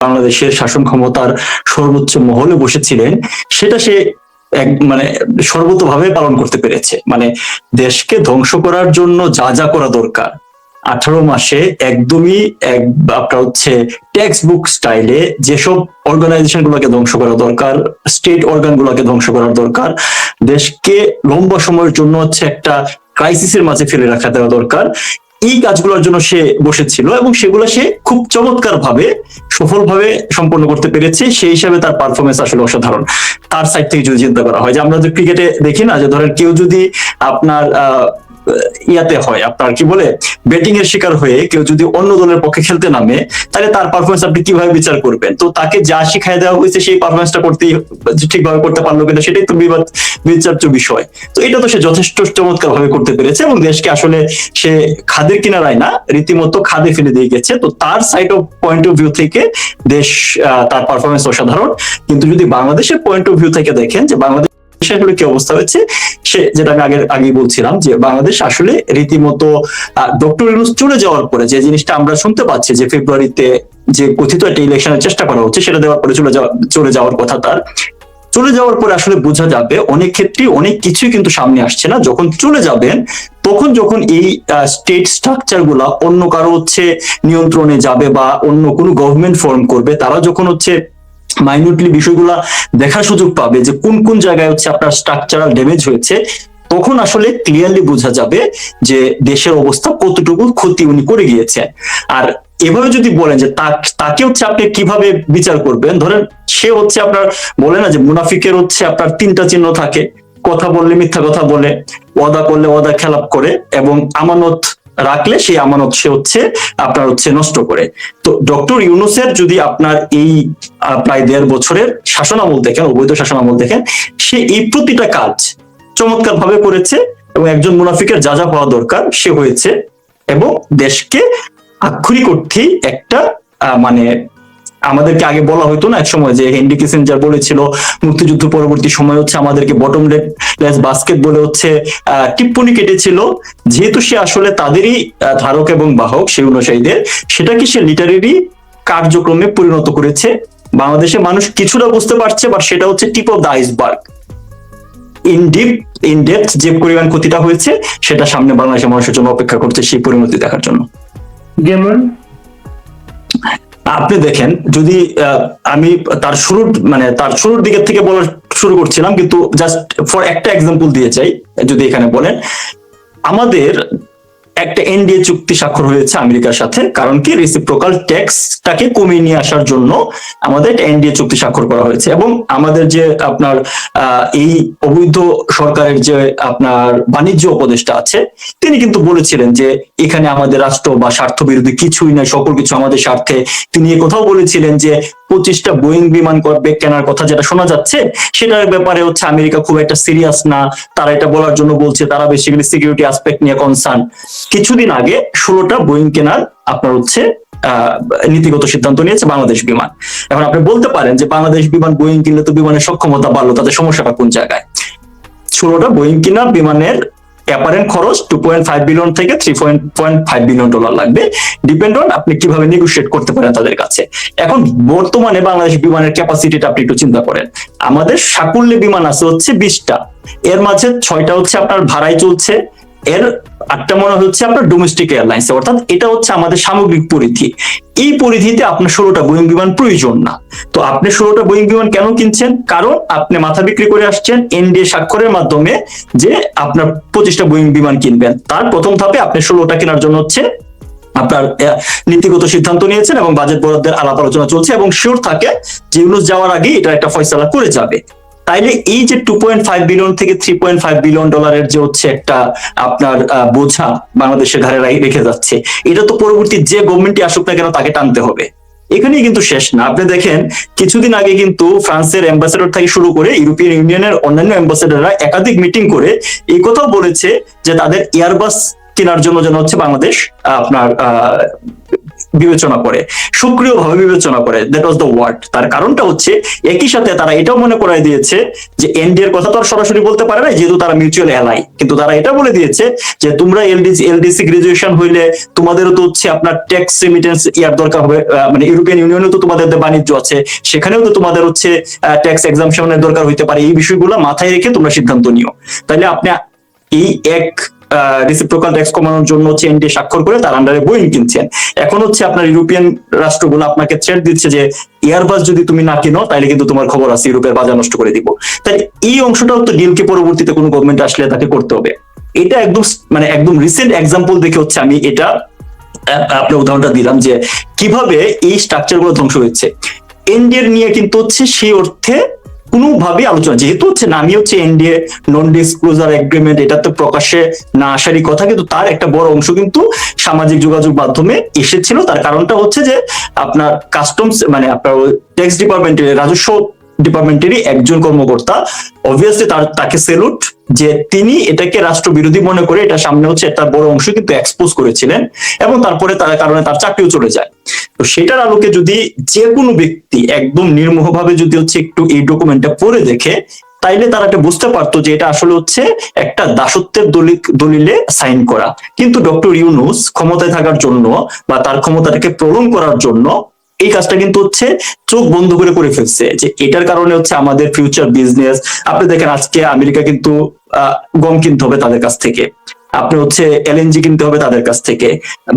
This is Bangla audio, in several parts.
বাংলাদেশের শাসন ক্ষমতার সর্বোচ্চ মহলে বসেছিলেন, সেটা সে এক মানে সর্বতভাবে পালন করতে পেরেছে। মানে দেশকে ধ্বংস করার জন্য যা যা করা দরকার 18 মাসে একদমই আপনার হচ্ছে টেক্সট বুক স্টাইলে যেসব অর্গানাইজেশন গুলোকে ধ্বংস করা দরকার, স্টেট অর্গান গুলোকে ধ্বংস করার দরকার, দেশকে লম্বা সময়ের জন্য হচ্ছে একটা ক্রাইসিসের মাঝে ফেলে রাখা দেওয়া দরকার, এই কাজগুলোর জন্য সে বসেছিল এবং সেগুলো সে খুব চমৎকার ভাবে সফলভাবে সম্পন্ন করতে পেরেছে। সেই হিসাবে তার পারফরমেন্স আসলে অসাধারণ। তার সাইড থেকে যদি চিন্তা করা হয়, যে আমরা যে ক্রিকেটে দেখি না, যে ধরেন কেউ যদি আপনার ইয়াতে হয়, আপনার কি বলে ব্যাটিং এর শিকার হয়ে কেউ যদি অন্য দলের পক্ষে খেলতে নামে, তাহলে তার পারফরমেন্স আপনি কিভাবে বিচার করবেন? তো তাকে যা শিখাই দেওয়া হয়েছে সেই পারফরমেন্সটা করতে ঠিকভাবে করতে পারলো কিনা, সেটাই তো বিচার্য বিষয়। তো এটা তো সে যথেষ্ট চমৎকার ভাবে করতে পেরেছে এবং দেশকে আসলে সে খাদের কিনারায় না, রীতিমতো খাদে ফেলে দিয়ে গেছে। তো তার side of point of view থেকে দেশ তার পারফরমেন্স অসাধারণ। কিন্তু যদি বাংলাদেশের পয়েন্ট অফ ভিউ থেকে দেখেন যে বাংলাদেশ আসলে কি অবস্থা হচ্ছে, সে যেটা আমি আগে বলছিলাম, যে বাংলাদেশ আসলে রীতিমতো ডক্টর ইউনূস চলে যাওয়ার পরে যে জিনিসটা আমরা শুনতে পাচ্ছি, যে ফেব্রুয়ারিতে যে কথিত একটা ইলেকশনের চেষ্টা করা হচ্ছে, সেটা দেওয়ার পরে চলে যাওয়ার কথা, তার চলে যাওয়ার পরে আসলে বোঝা যাবে অনেক ক্ষেত্রে অনেক কিছুই কিন্তু সামনে আসছে না। যখন চলে যাবেন তখন যখন এই স্টেট স্ট্রাকচার গুলা অন্য কারো হচ্ছে নিয়ন্ত্রণে যাবে বা অন্য কোনো গভর্নমেন্ট ফর্ম করবে, তারা যখন হচ্ছে মাইনিউটলি বিষয়গুলা দেখার সুযোগ পাবে যে কোন কোন জায়গায় হচ্ছে আপনার স্ট্রাকচারাল ড্যামেজ হয়েছে, তখন আসলে ক্লিয়ারলি বোঝা যাবে যে দেশের অবস্থা কতটুকু ক্ষতি উনি করে গিয়েছে। আর এভাবে যদি বলেন যে তাকে হচ্ছে আপনি কিভাবে বিচার করবেন, ধরেন সে হচ্ছে আপনার বলে না যে মুনাফিকের হচ্ছে আপনার 3টা চিহ্ন থাকে, কথা বললে মিথ্যা কথা বলে, ওয়াদা করলে ওয়াদা খেলাপ করে, এবং আমানত রাখলে সেই আমানত সে হচ্ছে আপনার হচ্ছে নষ্ট করে। তো ডক্টর ইউনূসের যদি আপনার এই প্রায় 1.5 বছরের শাসনামল দেখেন, অবৈধ শাসনামল দেখেন, সে এই প্রতিটা কাজ চমৎকার ভাবে করেছে এবং একজন মুনাফিকের যা যা হওয়া দরকার সে হয়েছে, এবং দেশকে আক্ষরিক অর্থেই একটা মানে আমাদেরকে আগে বলা হইতো না এক সময়, যে হেনরি কিসিঞ্জার বলেছিল মুক্তিযুদ্ধ পরবর্তী সময় হচ্ছে আমাদেরকে বটমলেস বাস্কেট বলে হচ্ছে টিপ্পনি কেটেছিল, যেহেতু সে আসলে তাদেরই ধারক এবং বাহক সেই অনুসারীদের, সেটাকে সে লিটারেরি কার্যক্রমে পরিণত করেছে। বাংলাদেশের মানুষ কিছুটা বুঝতে পারছে, বাট সেটা হচ্ছে tip of the iceberg. In depth যে পরিমাণ ক্ষতিটা হয়েছে, সেটা সামনে বাংলাদেশের মানুষের জন্য অপেক্ষা করছে সেই পরিণতি দেখার জন্য। যেমন আপনি দেখেন, যদি আমি তার শুরুর দিকের থেকে বলা শুরু করছিলাম, কিন্তু জাস্ট ফর একটা এক্সাম্পল দিয়ে চাই, যদি এখানে বলেন, আমাদের একটা এনডিএ চুক্তি স্বাক্ষর হয়েছে আমেরিকার সাথে, কারণ কি রেসিপ্রোকাল ট্যাক্সটাকে কমিয়ে নিয়ে আসার জন্য আমাদের একটা এনডিএ চুক্তি স্বাক্ষর করা হয়েছে। এবং আমাদের যে আপনার এই অবৈধ সরকারের যে আপনার বাণিজ্য উপদেষ্টা আছে, তিনি কিন্তু বলেছিলেন যে এখানে আমাদের রাষ্ট্র বা স্বার্থ বিরোধী কিছুই নাই, সকল কিছু আমাদের স্বার্থে। তিনি কোথাও বলেছিলেন যে 25টা বোয়িং বিমান কেনার কথা যেটা শোনা যাচ্ছে, সেটার ব্যাপারে হচ্ছে আমেরিকা খুব একটা সিরিয়াস না, তারা এটা বলার জন্য বলছে তারা বেসিক্যালি সিকিউরিটি অ্যাসপেক্ট নিয়ে কনসার্ন। কিছুদিন আগে 16টা বোয়িং কেনার আপনার হচ্ছে নীতিগত সিদ্ধান্ত নিয়েছে বাংলাদেশ বিমান। এখন আপনি বলতে পারেন যে বাংলাদেশ বিমান বোয়িং কিনলে তো বিমানের সক্ষমতা বাড়লো, তাদের সমস্যাটা কোন জায়গায়? 16টা বোয়িং কিনা বিমানের অ্যাপারেন্ট খরচ 2.5 বিলিয়ন থেকে 3.5 বিলিয়ন ডলার লাগবে, ডিপেন্ড অন আপনি কিভাবে নেগোশিয়েট করতে পারেন তাদের কাছে। এখন বর্তমানে বাংলাদেশ বিমানের ক্যাপাসিটিটা আপনি একটু চিন্তা করেন, আমাদের সাকুল্যে বিমান আছে হচ্ছে 20টা, এর মাঝে 6টা হচ্ছে আপনার ভাড়ায় চলছে, এর 8টা মনে হচ্ছে আপনার ডোমেস্টিক এয়ারলাইন্স, অর্থাৎ এটা হচ্ছে আমাদের সামগ্রিক পরিধি। এই পরিধিতে আপনার 16টা বোয়িং বিমান প্রয়োজন না। তো আপনি 16টা বোয়িং বিমান কেন কিনছেন? কারণ আপনি মাথা বিক্রি করে আসছেন এনডিএ স্বাক্ষরের মাধ্যমে যে আপনার 25টা বোয়িং বিমান কিনবেন। তার প্রথম ধাপে আপনি 16টা কেনার জন্য হচ্ছে আপনার নীতিগত সিদ্ধান্ত নিয়েছেন এবং বাজেট বরাদ্দের আলাপ আলোচনা চলছে, এবং শিওর থাকে যে ইউনূস যাওয়ার আগে এটা একটা ফয়সালা করে যাবে। তাইলে এই যে 2.5 বিলিয়ন থেকে 3.5 বিলিয়ন ডলারের যে হচ্ছে একটা আপনার বোঝা বাংলাদেশের ঘাড়ে রেখে যাচ্ছে, এটা তো পরবর্তী যে গভর্নমেন্টই আসুক না কেন তাকে টানতে হবে। এখানেই কিন্তু শেষ না। আপনি দেখেন কিছুদিন আগে কিন্তু ফ্রান্সের অ্যাম্বাসেডর থেকে শুরু করে ইউরোপিয়ান ইউনিয়নের অন্যান্য অ্যাম্বাসেডররা একাধিক মিটিং করে এই কথাও বলেছে যে তাদের এয়ারবাস কেনার জন্য যেন হচ্ছে বাংলাদেশ আপনার বিবেচনা করে, সক্রিয়ভাবে বিবেচনা করে, দ্যাট ওয়াজ দ্য ওয়ার্ড। তার কারণটা হচ্ছে একই সাথে তারা এটাও মনে করাই দিয়েছে যে এনডিএ এর কথা তো আর সরাসরি বলতে পারে না, যেহেতু তারা মিউচুয়াল অ্যালাই, কিন্তু তারা এটা বলে দিয়েছে যে তোমরা এলডিসি গ্রাজুয়েশন হইলে তোমাদেরও তো হচ্ছে আপনার ট্যাক্স রেমিটেন্স ইয়ার দরকার হবে, মানে ইউরোপিয়ান ইউনিয়নেও তো তোমাদের বাণিজ্য আছে, সেখানেও তো তোমাদের হচ্ছে ট্যাক্স এক্সামশনের দরকার হইতে পারে। এই বিষয়গুলো মাথায় রেখে তোমরা সিদ্ধান্ত নিও। তাহলে আপনি এই এক রিসিপ্রোকাল ট্যাক্স কমানোর জন্য হচ্ছে এনডিএ স্বাক্ষর করে তার আন্ডারে বোয়িং কিনছেন। এখন হচ্ছে আপনার ইউরোপিয়ান রাষ্ট্রগুলো আপনাকে থ্রেট দিচ্ছে যে এয়ারবাস যদি তুমি না কিনো তাহলে কিন্তু তোমার খবর আছে, ইউরোপের বাজার নষ্ট করে দিব। তাই এই অংশটাও তো ডিলকে পরবর্তীতে কোনো গভর্নমেন্ট আসলে তাকে করতে হবে। এটা একদম মানে একদম রিসেন্ট এক্সাম্পল দেখে হচ্ছে আমি এটা আপনার উদাহরণটা দিলাম যে কিভাবে এই স্ট্রাকচার গুলো ধ্বংস হয়েছে। এনডিএ নিয়ে কিন্তু হচ্ছে সেই অর্থে কোনোভাবে আলোচনা, যেহেতু হচ্ছে নামই হচ্ছে এনডিএ নন ডিসক্লোজার এগ্রিমেন্ট, এটা তো প্রকাশ্যে না আসারই কথা, কিন্তু তার একটা বড় অংশ কিন্তু সামাজিক যোগাযোগ মাধ্যমে এসেছিল। তার কারণটা হচ্ছে যে আপনার কাস্টমস মানে আপনার ট্যাক্স ডিপার্টমেন্টের, রাজস্ব ডিপার্টমেন্টেরই একজন কর্মকর্তা, অবভিয়াসলি তাকে সেলুট যে তিনি এটাকে রাষ্ট্রবিরোধী মনে করে এটা সামনে হচ্ছে একটা বড় অংশ কিন্তু এক্সপোজ করেছিলেন, এবং তারপরে তার কারণে তার চাকরিও চলে যায়। তো সেটার আলোকে যদি যে কোনো ব্যক্তি একদম নির্মোহভাবে যদি হচ্ছে একটু এই ডকুমেন্টটা পড়ে দেখে, তাইলে তারা এটা বুঝতে পারতো যে এটা আসলে হচ্ছে একটা দাসত্বের দলিলে সাইন করা। কিন্তু ডক্টর ইউনূস ক্ষমতায় থাকার জন্য বা তার ক্ষমতাটাকে প্রলং করার জন্য এই কাজটা কিন্তু হচ্ছে চোখ বন্ধ করে ফেলছে, যে এটার কারণে হচ্ছে আমাদের ফিউচার বিজনেস। আপনি দেখেন আজকে আমেরিকা কিন্তু গম কিনতে হবে তাদের কাছ থেকে, আপনি হচ্ছে এলএনজি কিনতে হবে তাদের কাছ থেকে,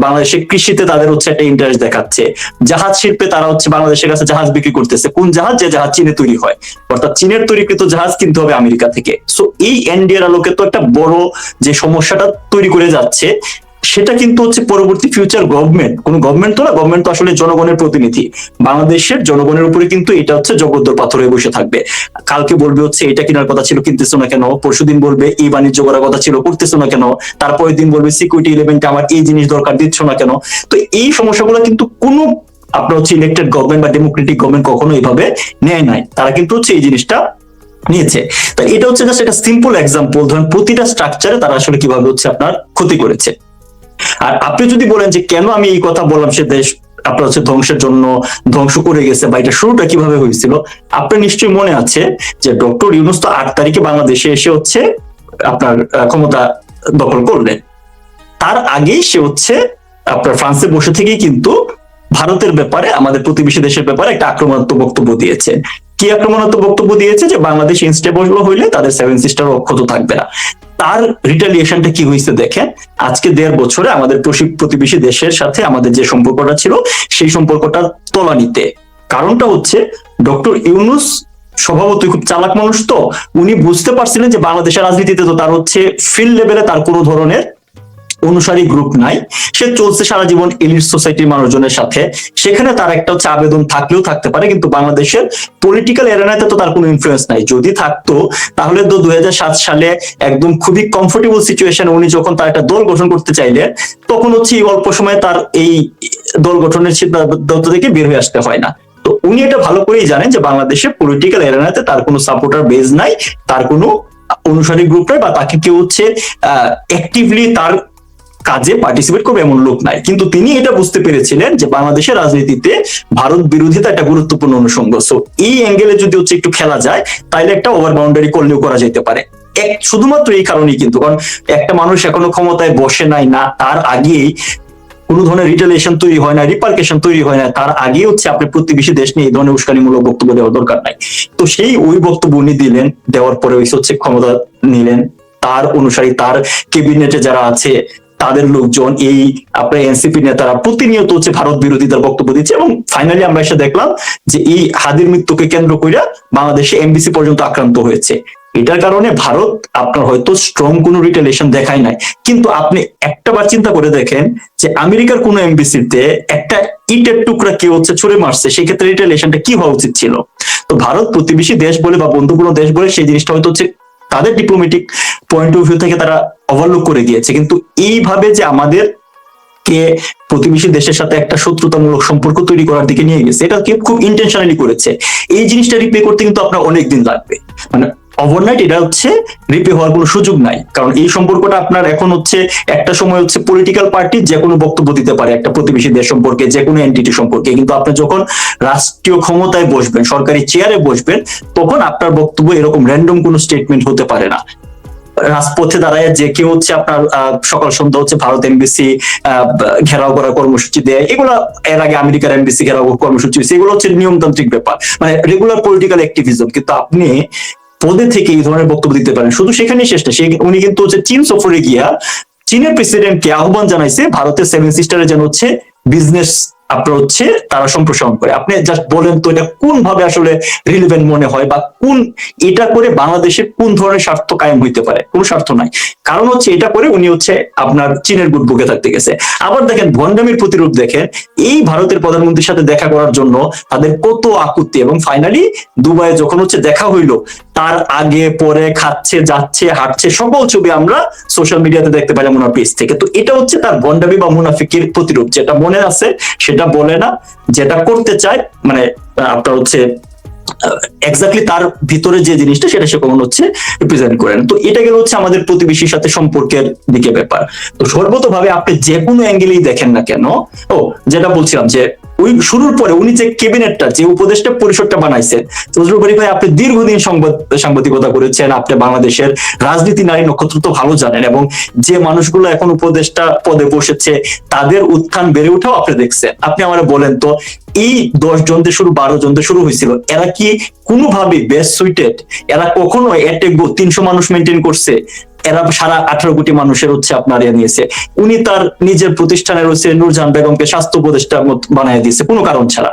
বাংলাদেশের কৃষিতে তাদের হচ্ছে একটা ইন্টারেস্ট দেখাচ্ছে, জাহাজ শিল্পে তারা হচ্ছে বাংলাদেশের কাছে জাহাজ বিক্রি করতেছে। কোন জাহাজ? যে জাহাজ চীনে তৈরি হয়, অর্থাৎ চীনের তৈরিকৃত জাহাজ কিনতে হবে আমেরিকা থেকে। সো এই এনডিএর আলোকে তো একটা বড় যে সমস্যাটা তৈরি করে যাচ্ছে, সেটা কিন্তু হচ্ছে পরবর্তী ফিউচার গভর্নমেন্ট, কোন গভর্নমেন্ট তো না, গভর্নমেন্ট তো আসলে জনগণের প্রতিনিধি, বাংলাদেশের জনগণের উপরে কিন্তু এটা হচ্ছে জগদ্দল পাথর হয়ে বসে থাকবে। কালকে বলবে হচ্ছে এটা কেনার কথা ছিল কিনতেছো না কেন, পরশুদিন বলবে এই বাণিজ্য করার কথা ছিল করতেছো না কেন, তারপরের দিন বলবে সিকিউরিটি ইলেভেন্টে আমার এই জিনিস দরকার দিচ্ছ না কেন। তো এই সমস্যাগুলো কিন্তু কোনো আপনার হচ্ছে ইলেক্টেড গভর্নমেন্ট বা ডেমোক্রেটিক গভর্নমেন্ট কখনো এইভাবে নেয় নাই, তারা কিন্তু হচ্ছে এই জিনিসটা নিয়েছে। তাই এটা হচ্ছে জাস্ট একটা সিম্পল এক্সাম্পল, ধরেন প্রতিটা স্ট্রাকচারে তারা আসলে কিভাবে হচ্ছে আপনার ক্ষতি করেছে। আর আপনি যদি বলেন যে কেন আমি এই কথা বললাম, সে দেশ আপনার হচ্ছে ধ্বংসের জন্য ধ্বংস করে গেছে বা এটা শুরুটা কিভাবে হয়েছিল, আপনার নিশ্চয়ই মনে আছে যে ডক্টর ইউনূস তো 8 তারিখে বাংলাদেশে এসে হচ্ছে আপনার ক্ষমতা দখল করলেন। তার আগেই সে হচ্ছে আপনার ফ্রান্সে বসে থেকেই কিন্তু ভারতের ব্যাপারে, আমাদের প্রতিবেশী দেশের ব্যাপারে একটা আক্রমণাত্মক বক্তব্য দিয়েছে। কি আক্রমণাত্মক বক্তব্য দিয়েছে? যে বাংলাদেশ ইনস্টেবল হইলে তাদের 7 সিস্টার অক্ষত থাকবে না। তার রিটালিয়েশনটা কি হয়েছে দেখেন, আজকে 1.5 বছরে আমাদের প্রতিবেশী দেশের সাথে আমাদের যে সম্পর্কটা ছিল সেই সম্পর্কটা তলানিতে। কারণটা হচ্ছে ডক্টর ইউনূস স্বভাবতই খুব চালাক মানুষ, তো উনি বুঝতে পারছিলেন যে বাংলাদেশের রাজনীতিতে তো তার হচ্ছে ফিল্ড লেভেলে তার কোনো ধরনের অনুসারী গ্রুপ নাই, সে চলছে সারা জীবন এলিট সোসাইটির মানুষজনের সাথে, সেখানে তার একটা হচ্ছে আবেদন থাকলেও থাকতে পারে, কিন্তু বাংলাদেশের পলিটিক্যাল এরিনাতে তো তার কোনো ইনফ্লুয়েন্স নাই। যদি থাকতো তাহলে তো 2007 সালে একদম খুবই কমফোর্টেবল সিচুয়েশন উনি যখন তার একটা দল গঠন করতে চাইলেন, তখন হচ্ছে এই অল্প সময়ে তার এই দল গঠনের সিদ্ধান্ত থেকে বের হয়ে আসতে হয় না। তো উনি এটা ভালো করেই জানেন যে বাংলাদেশের পলিটিক্যাল এরিনাতে তার কোনো সাপোর্টার বেজ নাই, তার কোনো অনুসারী গ্রুপ নাই, বা তাকে কেউ হচ্ছে অ্যাক্টিভলি তার কাজে পার্টিসিপেট করবে এমন লোক নাই। কিন্তু তিনি এটা বুঝতে পেরেছিলেন যে বাংলাদেশের রাজনীতিতে ভারত বিরোধিতা একটা গুরুত্বপূর্ণ অনুষঙ্গ। সো এই অ্যাঙ্গেলে যদি হচ্ছে একটু খেলা যায়, তাহলে একটা ওভার বাউন্ডারি করলেও করা যেতে পারে। শুধুমাত্র এই কারণেই কিন্তু, কারণ একটা মানুষ এখনো ক্ষমতায় বসে নাই, না তার আগেই কোন ধরনের রিটেলিয়েশন তৈরি হয় না, রিপার্কেশন তৈরি হয় না, তার আগে হচ্ছে আপনি প্রতিবেশী দেশ নিয়ে এই ধরনের উস্কানিমূলক বক্তব্য দেওয়ার দরকার নাই। তো সেই ওই বক্তব্য উনি দিলেন, দেওয়ার পরে হচ্ছে ক্ষমতা নিলেন, তার অনুসারী তার ক্যাবিনেটে যারা আছে তাদের লোকজন, এই আপনার এনসিপি নেতারা প্রতিনিয়ত হচ্ছে ভারত বিরোধিতার বক্তব্য দিচ্ছে, এবং ফাইনালি আমরা এসে দেখলাম যে এই হাদির মৃত্যুকে কেন্দ্র করে বাংলাদেশে এমবিসি পর্যন্ত আক্রান্ত হয়েছে। এটার কারণে ভারত আপনার হয়তো স্ট্রং কোনো রিটেলিয়েশন দেখায় নাই, কিন্তু আপনি একটা বার চিন্তা করে দেখেন যে আমেরিকার কোন এমবিসিতে একটা ইটের টুকরা কেউ হচ্ছে ছুড়ে মারছে, সেক্ষেত্রে রিটেলিয়েশনটা কি হওয়া উচিত ছিল? তো ভারত প্রতিবেশী দেশ বলে বা বন্ধুপূর্ণ দেশ বলে সেই জিনিসটা হয়তো হচ্ছে তাদের ডিপ্লোম্যাটিক পয়েন্ট অফ ভিউ থেকে তারা ওভারলুক করে দিয়েছে, কিন্তু এইভাবে যে আমাদের কে প্রতিবেশী দেশের সাথে একটা শত্রুতামূলক সম্পর্ক তৈরি করার দিকে নিয়ে গেছে, এটা খুব ইন্টেনশনালি করেছে। এই জিনিসটা রিপ্লে করতে কিন্তু আপনার অনেক দিন লাগবে, মানে ওভারনাইট এটা হচ্ছে রিপে হওয়ার কোনো সুযোগ নাই, কারণ এই সম্পর্কটা আপনার এখন হচ্ছে একটা সময় হচ্ছে পলিটিক্যাল পার্টি যে কোনো বক্তব্য দিতে পারে একটা প্রতিবেশী দেশ সম্পর্কে, যে কোনো এন্টিটি সম্পর্কে, কিন্তু আপনি যখন রাষ্ট্রীয় ক্ষমতায় বসবেন, সরকারি চেয়ারে বসবেন, তখন আপনার বক্তব্য এরকম র্যান্ডম কোনো স্টেটমেন্ট হতে পারে না। রাজপথে দাঁড়ায় যে কেউ হচ্ছে আপনার সকাল সন্ধ্যা হচ্ছে ভারত এমবিসি ঘেরাও করার কর্মসূচি দেয়, এগুলো এর আগে আমেরিকার এমবিসি ঘেরাও কর্মসূচি হয়েছে, এগুলো হচ্ছে নিয়মতান্ত্রিক ব্যাপার, মানে রেগুলার পলিটিক্যাল অ্যাক্টিভিজম। কিন্তু আপনি পদে থেকে এই ধরনের বক্তব্য দিতে পারেন, শুধু সেখানেই শেষ না, উনি কিন্তু হচ্ছে চীন সফরে গিয়া চীনের প্রেসিডেন্টকে আহ্বান জানাইছে ভারতের সেভেন সিস্টারে যেন হচ্ছে বিজনেস আপনার হচ্ছে তারা সম্প্রসারণ করে। আপনি জাস্ট বলেন তো এটা কোন ভাবে আসলে রিলেভেন্ট মনে হয়, বা কোন এটা করে বাংলাদেশের কোন ধরনের স্বার্থ কায়েম হইতে পারে? কোনো স্বার্থ নাই, কারণ হচ্ছে এটা করে উনি হচ্ছে আপনার চীনের গুড বুকে থাকতে গেছে। আবার দেখেন ভন্ডামির প্রতিরূপ দেখেন, এই ভারতের প্রধানমন্ত্রীর সাথে দেখা করার জন্য তাদের কত আকুতি, এবং ফাইনালি দুবাইয়ে যখন হচ্ছে দেখা হইলো, তার আগে পরে খাচ্ছে যাচ্ছে হাঁটছে সকল ছবি আমরা সোশ্যাল মিডিয়াতে দেখতে পাইলাম ওনার পেজ থেকে। তো এটা হচ্ছে তার ভন্ডামি বা মুনাফিকের প্রতিরূপ, যেটা মনে আছে সেটা বলে না, যেটা করতে চায় মানে আপনার হচ্ছে এক্স্যাক্টলি তার ভিতরে যে জিনিসটা সেটা সে কখন হচ্ছে রিপ্রেজেন্ট করেন। তো এটা গেল হচ্ছে আমাদের প্রতিবেশীর সাথে সম্পর্কের দিকে ব্যাপার। তো সর্বতভাবে আপনি যে কোনো অ্যাঙ্গেলেই দেখেন না কেন, যেটা বলছিলাম যে ওই শুরুর পরে উনি যে ক্যাবিনেটটা যে উপদেষ্টা পরিষদটা বানাইছেন, ফজলুল বারী ভাই আপনি দীর্ঘদিন সাংবাদিকতা করেছেন, আপনি বাংলাদেশের রাজনীতি নারী নক্ষত্র তো ভালো জানেন, এবং যে মানুষগুলো এখন উপদেষ্টা পদে বসেছে তাদের উত্থান বেড়ে ওঠাও আপনি দেখছেন। আপনি আমার বলেন তো, এই 10 জন থেকে শুরু 12 জন থেকে শুরু হয়েছিল, এরা কি কোনোভাবে বেস্ট সুইটেড? এরা কখনো 300 মানুষ মেনটেন করছে? এরা সারা 18 কোটি মানুষের হচ্ছে আপনার নিয়েছে। উনি তার নিজের প্রতিষ্ঠানের হচ্ছে নূরজাহান বেগমকে স্বাস্থ্য উপদেষ্টা বানিয়ে দিয়েছে কোনো কারণ ছাড়া।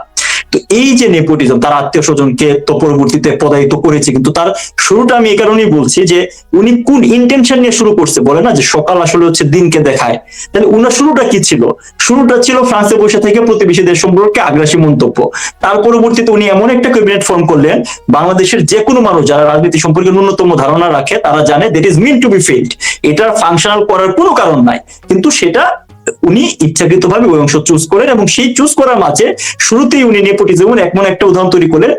তো এই যে নেপোটিজম, তার আত্মীয় স্বজনকে তো পরবর্তীতে পদায়িত করেছে, কিন্তু তার শুরুটা আমি এই কারণেই বলছি যে উনি কোন ইন্টেনশন নিয়ে শুরু করছে, বলে না যে সকাল আসলে হচ্ছে দিনকে দেখায়। তাহলে উনার শুরুটা কি ছিল? শুরুটা ছিল ফ্রান্সে বসে থেকে প্রতিবেশীদের সম্পর্কে আগ্রাসী মন্তব্য। তার পরবর্তীতে উনি এমন একটা ক্যাবিনেট ফর্ম করলেন, বাংলাদেশের যে কোনো মানুষ যারা রাজনীতি সম্পর্কে ন্যূনতম ধারণা রাখে তারা জানে that is mean to be failed, এটা ফাংশনাল করার কোনো কারণ নাই, কিন্তু সেটা উনি ইচ্ছাকৃতভাবে ওই অংশ চুজ করেন, এবং সেই চুজ করার মাঝে শুরুতেই উনি নেপোটিজম এমন একটা উদাহরণ তৈরি করলেন,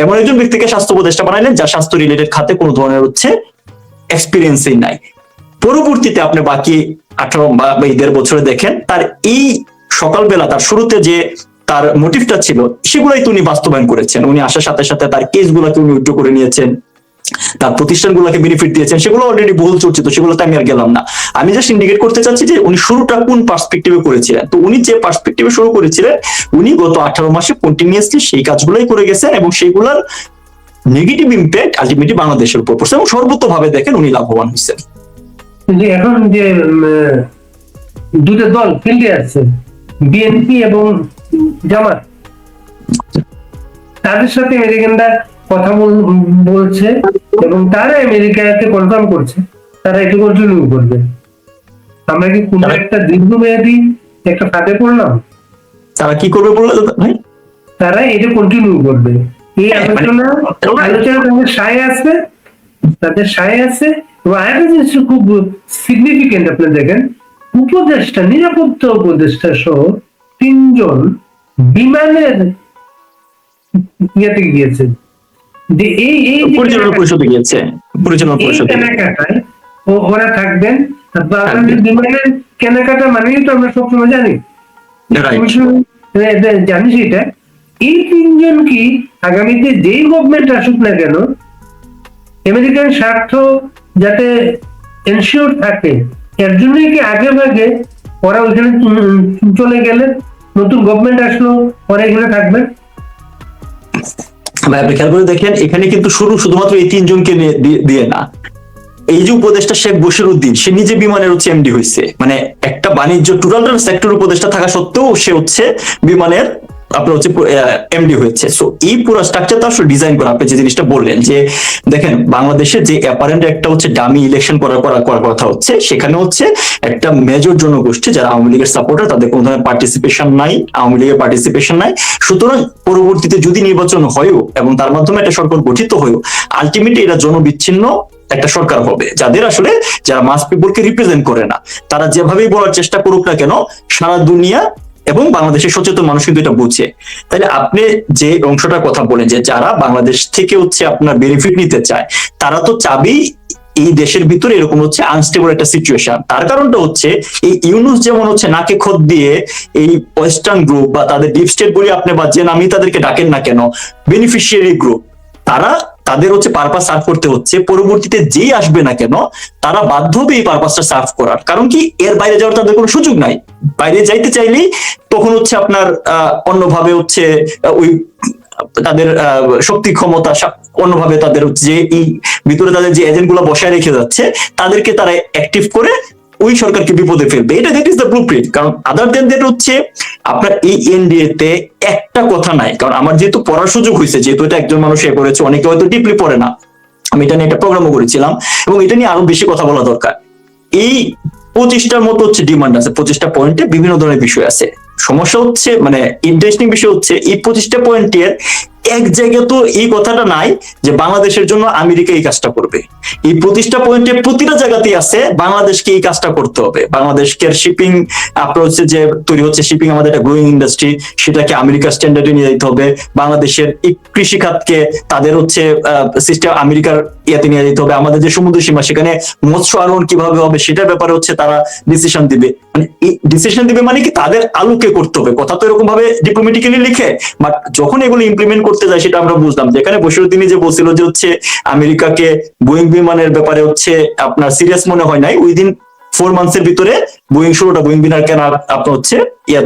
এমন একজন ব্যক্তিকে স্বাস্থ্য উপদেষ্টা বানাইলেন যার স্বাস্থ্য রিলেটেড খাতে কোনো ধরনের হচ্ছে এক্সপিরিয়েন্সই নাই। পরবর্তীতে আপনি বাকি 18 বা 1.5 বছরে দেখেন তার এই সকালবেলা তার শুরুতে যে তার মোটিভটা ছিল সেগুলাই তো উনি বাস্তবায়ন করেছেন। উনি আসার সাথে সাথে তার কেসগুলোকে উনি উইথড্র করে নিয়েছেন, তার প্রতিষ্ঠানগুলোকে বেনিফিট দিয়েছেন, সেগুলো অলরেডি বহুল চর্চিত, সেগুলোতে আমি আর গেলাম না। আমি জাস্ট ইন্ডিকেট করতে চাচ্ছি যে উনি শুরুটা কোন পার্সপেক্টিভে করেছিলেন। তো উনি যে পার্সপেক্টিভে শুরু করেছিলেন, উনি গত 18 মাসে কন্টিনিউয়াসলি সেই কাজগুলোই করে গেছেন, এবং সেইগুলোর নেগেটিভ ইম্প্যাক্ট আলটিমেটলি বাংলাদেশের উপর পড়ছে, এবং সর্বতভাবে দেখেন উনি লাভবান হয়েছেন। এখন যে দুটো দল ফিল্ডে আছে, বিএনপি এবং জামাত, তাদের সাথে আমেরিকানরা কথা বলছে, এবং তারা আমেরিকাকে কনফার্ম করছে তারা এটি কন্টিনিউ করবে। আমরা কি কোন একটা দীর্ঘমেয়াদী একটা ফাঁদে পড়লাম? তারা কি করবে বললো ভাই? তারা এটা কন্টিনিউ করবে। এই আলোচনা তাদের সায় আছে, তাদের সায় আছে। এবং আরেকটা জিনিস খুব সিগনিফিকেন্ট, আপনি দেখেন উপদেষ্টা, নিরাপত্তা উপদেষ্টা সহ 3 জন বিমানের ইয়েতে গিয়েছেন, যে এই পরিচালনা পরিষদে গিয়েছে, পরিচালনা পরিষদে কেনাকাটায় ওরা থাকবেন। বিমানের কেনাকাটা মানেই তো আমরা সবসময় জানি, জানি সেটা। এই 3 জন কি আগামীতে যেই গভর্নমেন্ট আসুক না কেন, আমেরিকান স্বার্থ যাতে এনশিওর থাকে, এর জন্যই কি আগে ভাগে ওরা ওইখানে চলে গেলে, নতুন গভর্নমেন্ট আসলো ওরা এখানে থাকবেন? ভাই আপনি খেয়াল করে দেখেন, এখানে কিন্তু শুধুমাত্র এই 3 জনকে দিয়ে না, এই যে উপদেষ্টা শেখ বশিরউদ্দিন, সে নিজে বিমানের হচ্ছে এমডি হয়েছে, মানে একটা বাণিজ্য টোটাল সেক্টর উপদেষ্টা থাকা সত্ত্বেও সে হচ্ছে বিমানের আপনার হচ্ছে এমডি হয়েছে। সো এই পুরো স্ট্রাকচারটা আসলে ডিজাইন করা, আপনি যে জিনিসটা বললেন যে দেখেন বাংলাদেশে যে অ্যাপারেন্ট একটা হচ্ছে ডামি ইলেকশন করার কথা হচ্ছে, সেখানে হচ্ছে একটা মেজর জনগোষ্ঠী যারা আওয়ামী লীগের সাপোর্টার, তাদের কোনো ধরনের পার্টিসিপেশন নাই, আওয়ামী লীগের পার্টিসিপেশন নাই। সুতরাং পরবর্তীতে যদি নির্বাচন হয়ও এবং তার মাধ্যমে একটা সরকার গঠিত হয়ও, আলটিমেটলি এটা জনবিচ্ছিন্ন একটা সরকার হবে, যাদের আসলে যারা মাস পিপলকে রিপ্রেজেন্ট করে না। তারা যেভাবেই বলার চেষ্টা করুক না কেন, সারা দুনিয়া এবং বাংলাদেশের সচেতন মানুষ কিন্তু এটা বুঝে। তাহলে আপনি যে অংশটার কথা বলেন যে যারা বাংলাদেশ থেকে হচ্ছে আপনার বেনিফিট নিতে চায়, তারা তো চাবেই এই দেশের ভিতরে এরকম হচ্ছে আনস্টেবল একটা সিচুয়েশন। তার কারণটা হচ্ছে এই ইউনুস যেমন হচ্ছে নাকে খত দিয়ে এই ওয়েস্টার্ন গ্রুপ বা তাদের ডিপ স্টেট বলি আপনি বা যে নামই তাদেরকে ডাকেন না কেন, বেনিফিশিয়ারি গ্রুপ, তারা তাদের হচ্ছে পারপাস সার্ভ করতে হচ্ছে, পরবর্তীতে যেই আসবে না কেন তারা বাধ্য হবে এই পারপাসটা সার্ভ করার। কারণ কি, এর বাইরে যাওয়ার তাদের কোনো সুযোগ নাই। বাইরে যাইতে চাইলেই তখন হচ্ছে আপনার অন্যভাবে হচ্ছে ওই তাদের শক্তি ক্ষমতা অন্যভাবে তাদের যে এই ভিতরে তাদের যে এজেন্ট গুলো বসায় রেখে যাচ্ছে তাদেরকে তারা অ্যাক্টিভ করে ওই সরকারকে বিপদে ফেলবে। এটা দ্যাট ইজ দ্য ব্লুপ্রিন্ট। কারণ আদার দেন দ্যাট হচ্ছে আপনার এই এনডিএ তে একটা কথা নাই। কারণ আমার যেহেতু পড়ার সুযোগ হয়েছে, যেহেতু এটা একজন মানুষ এ করেছে, অনেকে হয়তো ডিপলি পড়ে না, আমি এটা নিয়ে একটা প্রোগ্রামও করেছিলাম এবং এটা নিয়ে আরো বেশি কথা বলা দরকার। এই 25টার মতো হচ্ছে ডিমান্ড আছে, 25টা পয়েন্টে বিভিন্ন ধরনের বিষয় আছে। সমস্যা হচ্ছে মানে ইন্টারেস্টিং বিষয় হচ্ছে এই 25টা পয়েন্টের এক জায়গায় তো এই কথাটা নাই যে বাংলাদেশের জন্য আমেরিকা এই কাজটা করবে। এই 25টা পয়েন্টের প্রতিটা জায়গাতেই আছে বাংলাদেশকে এই কাজটা করতে হবে। বাংলাদেশকে শিপিং আপনার হচ্ছে যে তৈরি হচ্ছে শিপিং, আমাদের একটা গ্রোয়িং ইন্ডাস্ট্রি, সেটাকে আমেরিকার স্ট্যান্ডার্ডে নিয়ে যেতে হবে। বাংলাদেশের এই কৃষি খাতকে তাদের হচ্ছে সিস্টেম আমেরিকার ইয়াতে নিয়ে যেতে হবে। আমাদের যে সমুদ্র সীমা সেখানে মৎস্য আরোহণ কিভাবে হবে সেটার ব্যাপারে হচ্ছে তারা ডিসিশন দিবে। মানে ডিসিশন দিবে মানে কি, তাদের আলোকে করতে হবে। কথা তো এরকম ভাবে ডিপ্লোমেটিক্যালি লিখে, বাট যখন এগুলো ইমপ্লিমেন্ট করতে যায় সেটা আমরা বুঝলাম। যেখানে বসিরুদ্দিন যে বলছিল যে হচ্ছে আমেরিকাকে বোয়িং বিমানের ব্যাপারে হচ্ছে আপনার সিরিয়াস মনে হয় নাই, ওই দিন 4 মান্থসের ভিতরে বোয়িং 16টা বোয়িং বিমান কেনার আপনার হচ্ছে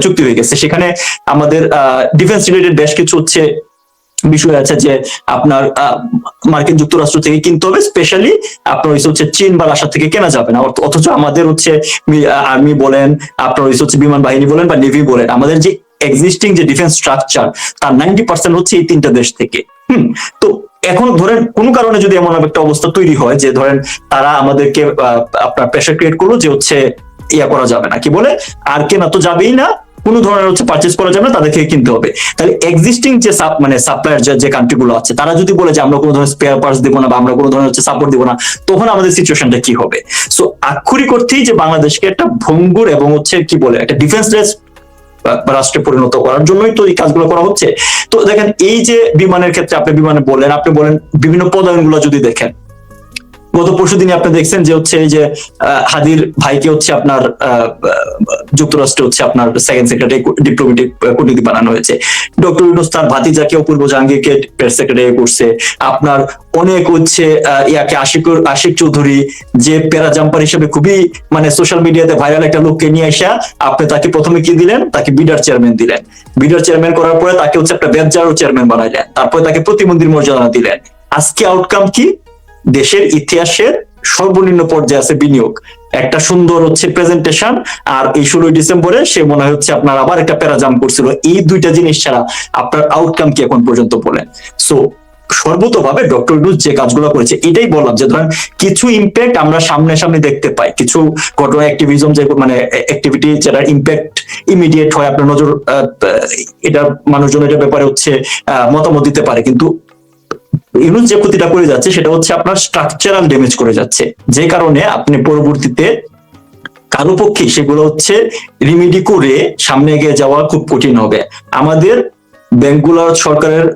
চুক্তি হয়ে গেছে। সেখানে আমাদের ডিফেন্স রিলেটেড বেশ কিছু হচ্ছে বিষয় আছে যে আপনার মার্কিন যুক্তরাষ্ট্র থেকে কিনতে হবে, স্পেশালি আপনার হচ্ছে চীন বা রাশিয়া থেকে কেনা যাবে না। অথচ আমাদের হচ্ছে আর্মি বলেন, আপনার হচ্ছে বিমান বাহিনী বলেন বা নেভি বলেন, আমাদের যে এক্সিস্টিং যে ডিফেন্স স্ট্রাকচার তার 90% হচ্ছে এই 3টা দেশ থেকে। তো এখন ধরেন কোনো কারণে যদি এমন একটা অবস্থা তৈরি হয় যে ধরেন তারা আমাদেরকে আপনার প্রেশার ক্রিয়েট করলো যে হচ্ছে ইয়া করা যাবে না, কি বলে আর কেনা তো যাবেই না, কোনো ধরনের হচ্ছে পারচেজ করা যাবে না, তাদেরকে কিনতে হবে। তাহলে এক্সিস্টিং যে মানে সাপ্লায়ার যে কান্ট্রি গুলো আছে তারা যদি বলে যে আমরা কোনো ধরনের স্পেয়ার পার্টস দিব না বা আমরা কোনো ধরনের হচ্ছে সাপোর্ট দিব না, তখন আমাদের সিচুয়েশনটা কি হবে? সো আক্ষরিক অর্থেই যে বাংলাদেশকে একটা ভঙ্গুর এবং হচ্ছে কি বলে একটা ডিফেন্সলেস রাষ্ট্রে পরিণত করার জন্যই তো এই কাজগুলো করা হচ্ছে। তো দেখেন এই যে বিমানের ক্ষেত্রে আপনি বিমানে বললেন, আপনি বলেন বিভিন্ন পদায়ন গুলো যদি দেখেন, গত পরশুদিনই আপনি দেখছেন যে হচ্ছে এই যে হাদির ভাইকে হচ্ছে আপনার যুক্তরাষ্ট্রে হচ্ছে আপনার সেকেন্ড সেক্রেটারি ডিপ্লোমেটিক কূটনীতি বানানো হয়েছে। ডক্টর ইউনূস তার ভাতিজাকে অপূর্ব জাহাঙ্গীরকে প্রেস সেক্রেটারি করছে। আপনার অনেক হচ্ছে ইয়াকে আশিক চৌধুরী যে প্যারা জাম্পার হিসেবে খুবই মানে সোশ্যাল মিডিয়াতে ভাইরাল একটা লোককে নিয়ে আসা, আপনি তাকে প্রথমে কি দিলেন, তাকে বিডার চেয়ারম্যান দিলেন। বিডার চেয়ারম্যান করার পরে তাকে হচ্ছে একটা ব্যবসারও চেয়ারম্যান বানাইলেন, তারপরে তাকে প্রতিমন্ত্রীর মর্যাদা দিলেন। আজকে আউটকাম কি? দেশের ইতিহাসের সর্বনিম্ন পর্যায়ে আছে বিনিয়োগ, একটা সুন্দর হচ্ছে প্রেজেন্টেশন, আর এই 16 ডিসেম্বরে সে মনে হচ্ছে আপনার আবার একটা প্যারাজাম করছিল। এই দুইটা জিনিস ছাড়া আপনার আউটকাম কি এখন পর্যন্ত বলেন? সো সর্বতভাবে ডক্টর ইউনূস যে কাজগুলো করেছে, এটাই বললাম যে ধরেন কিছু ইম্প্যাক্ট আমরা সামনে দেখতে পাই, কিছু ঘটনা অ্যাক্টিভিজম যে মানে অ্যাক্টিভিটি যেটা ইম্প্যাক্ট ইমিডিয়েট হয়, আপনার নজর এটা মানুষজন এটার ব্যাপারে হচ্ছে মতামত দিতে পারে, কিন্তু ইউনূস যে ক্ষতিটা করে যাচ্ছে সেটা হচ্ছে আপনার স্ট্রাকচারাল ড্যামেজ করে যাচ্ছে, যে কারণে আপনি পরবর্তীতে কারো পক্ষে সেগুলো হচ্ছে রিমেডি করে সামনে এগিয়ে যাওয়া খুব কঠিন হবে। আমাদের ব্যাংকগুলোর সরকারের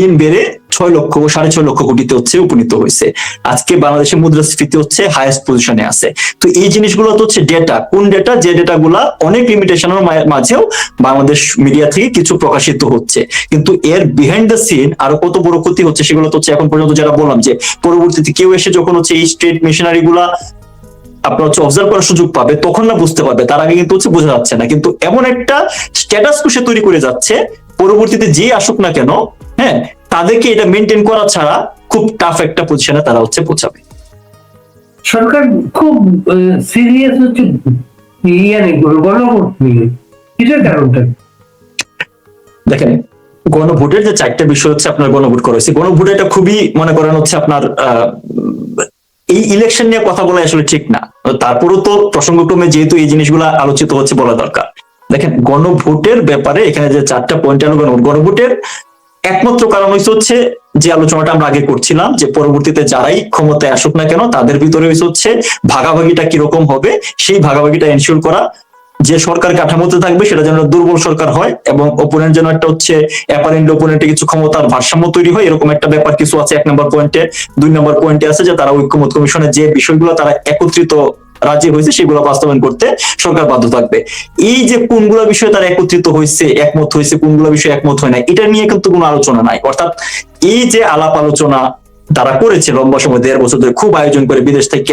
ঋণ বেড়ে 6.5 লক্ষ কোটিতে হচ্ছে উপনীত হয়েছে। আজকে বাংলাদেশের মুদ্রাস্ফীতি হচ্ছে হাইয়েস্ট পজিশনে আছে। তো এই জিনিসগুলো তো হচ্ছে ডেটা, কোন ডেটা, যে ডেটা গুলা অনেক লিমিটেশনের মাঝেও বাংলাদেশ মিডিয়া থেকে কিছু প্রকাশিত হচ্ছে, কিন্তু এর বিহাইন্ড দ্য সিন আরো কত বড় ক্ষতি হচ্ছে সেগুলো তো হচ্ছে এখন পর্যন্ত যেটা বললাম যে পরবর্তীতে কেউ এসে যখন হচ্ছে এই স্টেট মিশনারি গুলা আপনার হচ্ছে অবজার্ভ করার সুযোগ পাবে তখন না বুঝতে পারবে, তার আগে কিন্তু হচ্ছে বোঝা যাচ্ছে না। কিন্তু এমন একটা স্ট্যাটাস সে তৈরি করে যাচ্ছে, পরবর্তীতে যে আসুক না কেন, হ্যাঁ, তাদেরকে এটা মেনটেন করা ছাড়া খুব টাফ একটা পজিশনে তারা হচ্ছে পৌঁছাবে। সরকার খুব সিরিয়াস হচ্ছে গণভোট নিয়ে, কিসের কারণটা? দেখেন গণভোটের যে 4টা বিষয় হচ্ছে আপনার গণভোট করা হয়েছে, গণভোট এটা খুবই মনে করেন হচ্ছে আপনার এই ইলেকশন নিয়ে কথা বলা আসলে ঠিক না, তারপরও তো প্রসঙ্গক্রমে যেহেতু এই জিনিসগুলো আলোচিত হচ্ছে বলা দরকার। দেখেন গণভোটের ব্যাপারে এখানে যে 4টা পয়েন্ট আলো গণভোটের একমাত্র কারণ হচ্ছে যে আলোচনাটা আমরা আগে করছিলাম যে পরবর্তীতে যারাই ক্ষমতায় আসুক না কেন তাদের ভিতরে হচ্ছে ভাগাভাগিটা কিরকম হবে, সেই ভাগাভাগিটা এনশিওর করা। যে সরকার কাঠামোতে থাকবে সেটা যেন দুর্বল সরকার হয়, এবং ওপোনেন্ট যেন একটা হচ্ছে অ্যাপারেন্টলি ওপোনেন্টে কিছু ক্ষমতার ভারসাম্য তৈরি হয়, এরকম একটা ব্যাপার কিছু আছে 1 নম্বর পয়েন্টে। 2 নম্বর পয়েন্টে আছে যে তারা ঐক্যমত কমিশনে যে বিষয়গুলো তারা একত্রিত রাজি হয়েছে সেগুলো বাস্তবায়ন করতে সরকার বাধ্য থাকবে। এই যে কোনগুলো বিষয়ে তারা একত্রিত হয়েছে, একমত হয়েছে, কোনগুলো বিষয়ে একমত হয় না, এটা নিয়ে কিন্তু কোনো আলোচনা নাই। অর্থাৎ এই যে আলাপ আলোচনা তারা করেছে লম্বা সময়, 1.5 বছর ধরে খুব আয়োজন করে বিদেশ থেকে